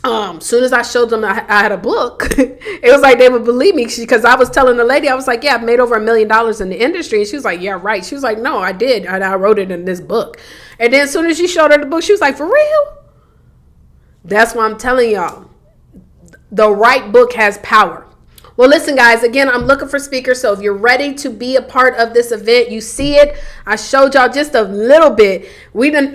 soon as I showed them I had a book, it was like they would believe me because I was telling the lady, I was like, yeah, I've made over $1 million in the industry. And she was like, yeah, right. She was like, no, I did. I wrote it in this book. And then as soon as she showed her the book, she was like, for real? That's why I'm telling y'all, the right book has power. Well, listen, guys, again, I'm looking for speakers. So if you're ready to be a part of this event, you see it. I showed y'all just a little bit. We didn't.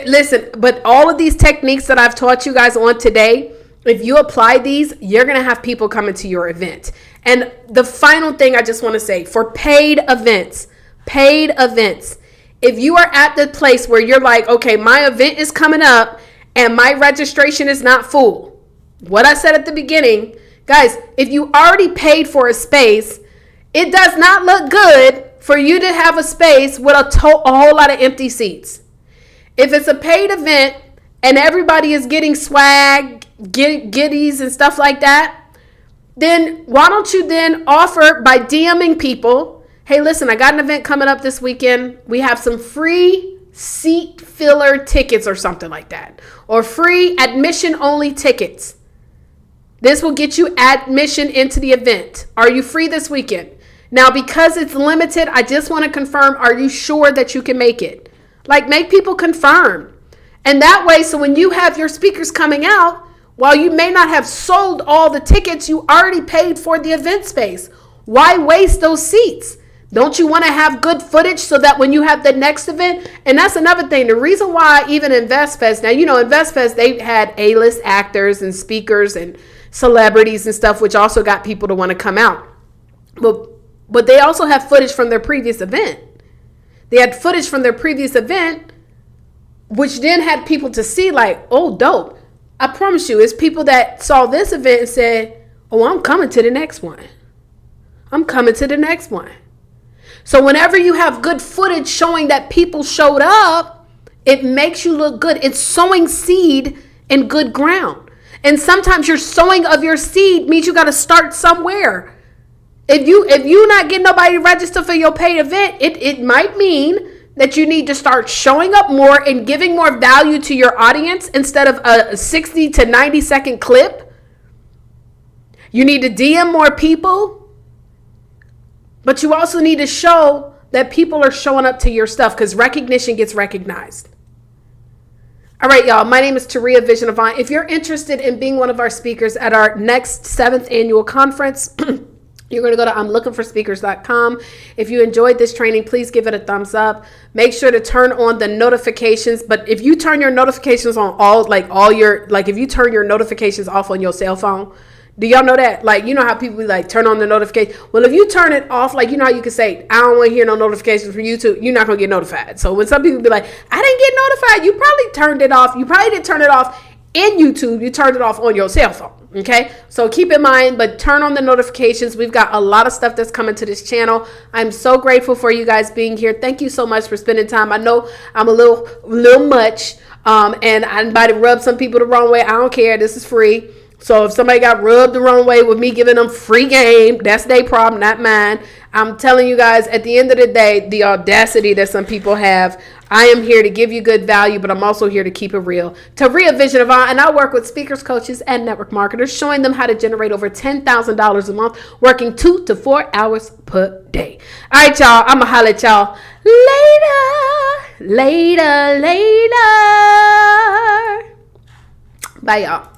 Listen, but all of these techniques that I've taught you guys on today, if you apply these, you're going to have people coming to your event. And the final thing I just want to say for paid events, if you are at the place where you're like, okay, my event is coming up and my registration is not full. What I said at the beginning, guys, if you already paid for a space, it does not look good for you to have a space with a whole lot of empty seats. If it's a paid event and everybody is getting swag, goodies and stuff like that, then why don't you then offer by DMing people, hey, listen, I got an event coming up this weekend. We have some free seat filler tickets or something like that, or free admission only tickets. This will get you admission into the event. Are you free this weekend? Now, because it's limited, I just want to confirm, are you sure that you can make it? Like, make people confirm. And that way, so when you have your speakers coming out, while you may not have sold all the tickets, you already paid for the event space. Why waste those seats? Don't you want to have good footage so that when you have the next event? And that's another thing. The reason why even InvestFest, now, InvestFest, they had A-list actors and speakers and celebrities and stuff, which also got people to want to come out. But they also have footage from their previous event. They had footage from their previous event, which then had people to see like, oh, dope. I promise you, it's people that saw this event and said, oh, I'm coming to the next one. I'm coming to the next one. So whenever you have good footage showing that people showed up, It makes you look good. It's sowing seed in good ground. And sometimes your sowing of your seed means you got to start somewhere. If you not getting nobody to register for your paid event, it might mean that you need to start showing up more and giving more value to your audience instead of a 60 to 90 second clip. You need to DM more people, but you also need to show that people are showing up to your stuff, because recognition gets recognized. All right, y'all. My name is Taria Vision Avant. If you're interested in being one of our speakers at our next 7th annual conference, you're going to go to I'mLookingForSpeakers.com. If you enjoyed this training, please give it a thumbs up. Make sure to turn on the notifications. But if you turn your notifications on if you turn your notifications off on your cell phone, do y'all know that? Like, you know how people like turn on the notification? Well, if you turn it off, like, you know how you can say, I don't want to hear no notifications from YouTube, you're not going to get notified. So when some people be like, I didn't get notified, you probably turned it off. You probably didn't turn it off in YouTube. You turned it off on your cell phone. Okay, so keep in mind, but turn on the notifications. We've got a lot of stuff that's coming to this channel. I'm so grateful for you guys being here. Thank you so much for spending time. I know I'm a little much, and I might have rubbed some people the wrong way. I don't care. This is free. So if somebody got rubbed the wrong way with me giving them free game, that's their problem, not mine. I'm telling you guys, at the end of the day, the audacity that some people have, I am here to give you good value, but I'm also here to keep it real. Taria Vision Avant, and I work with speakers, coaches, and network marketers, showing them how to generate over $10,000 a month, working 2 to 4 hours per day. All right, y'all, I'm going to holler at y'all later. Bye, y'all.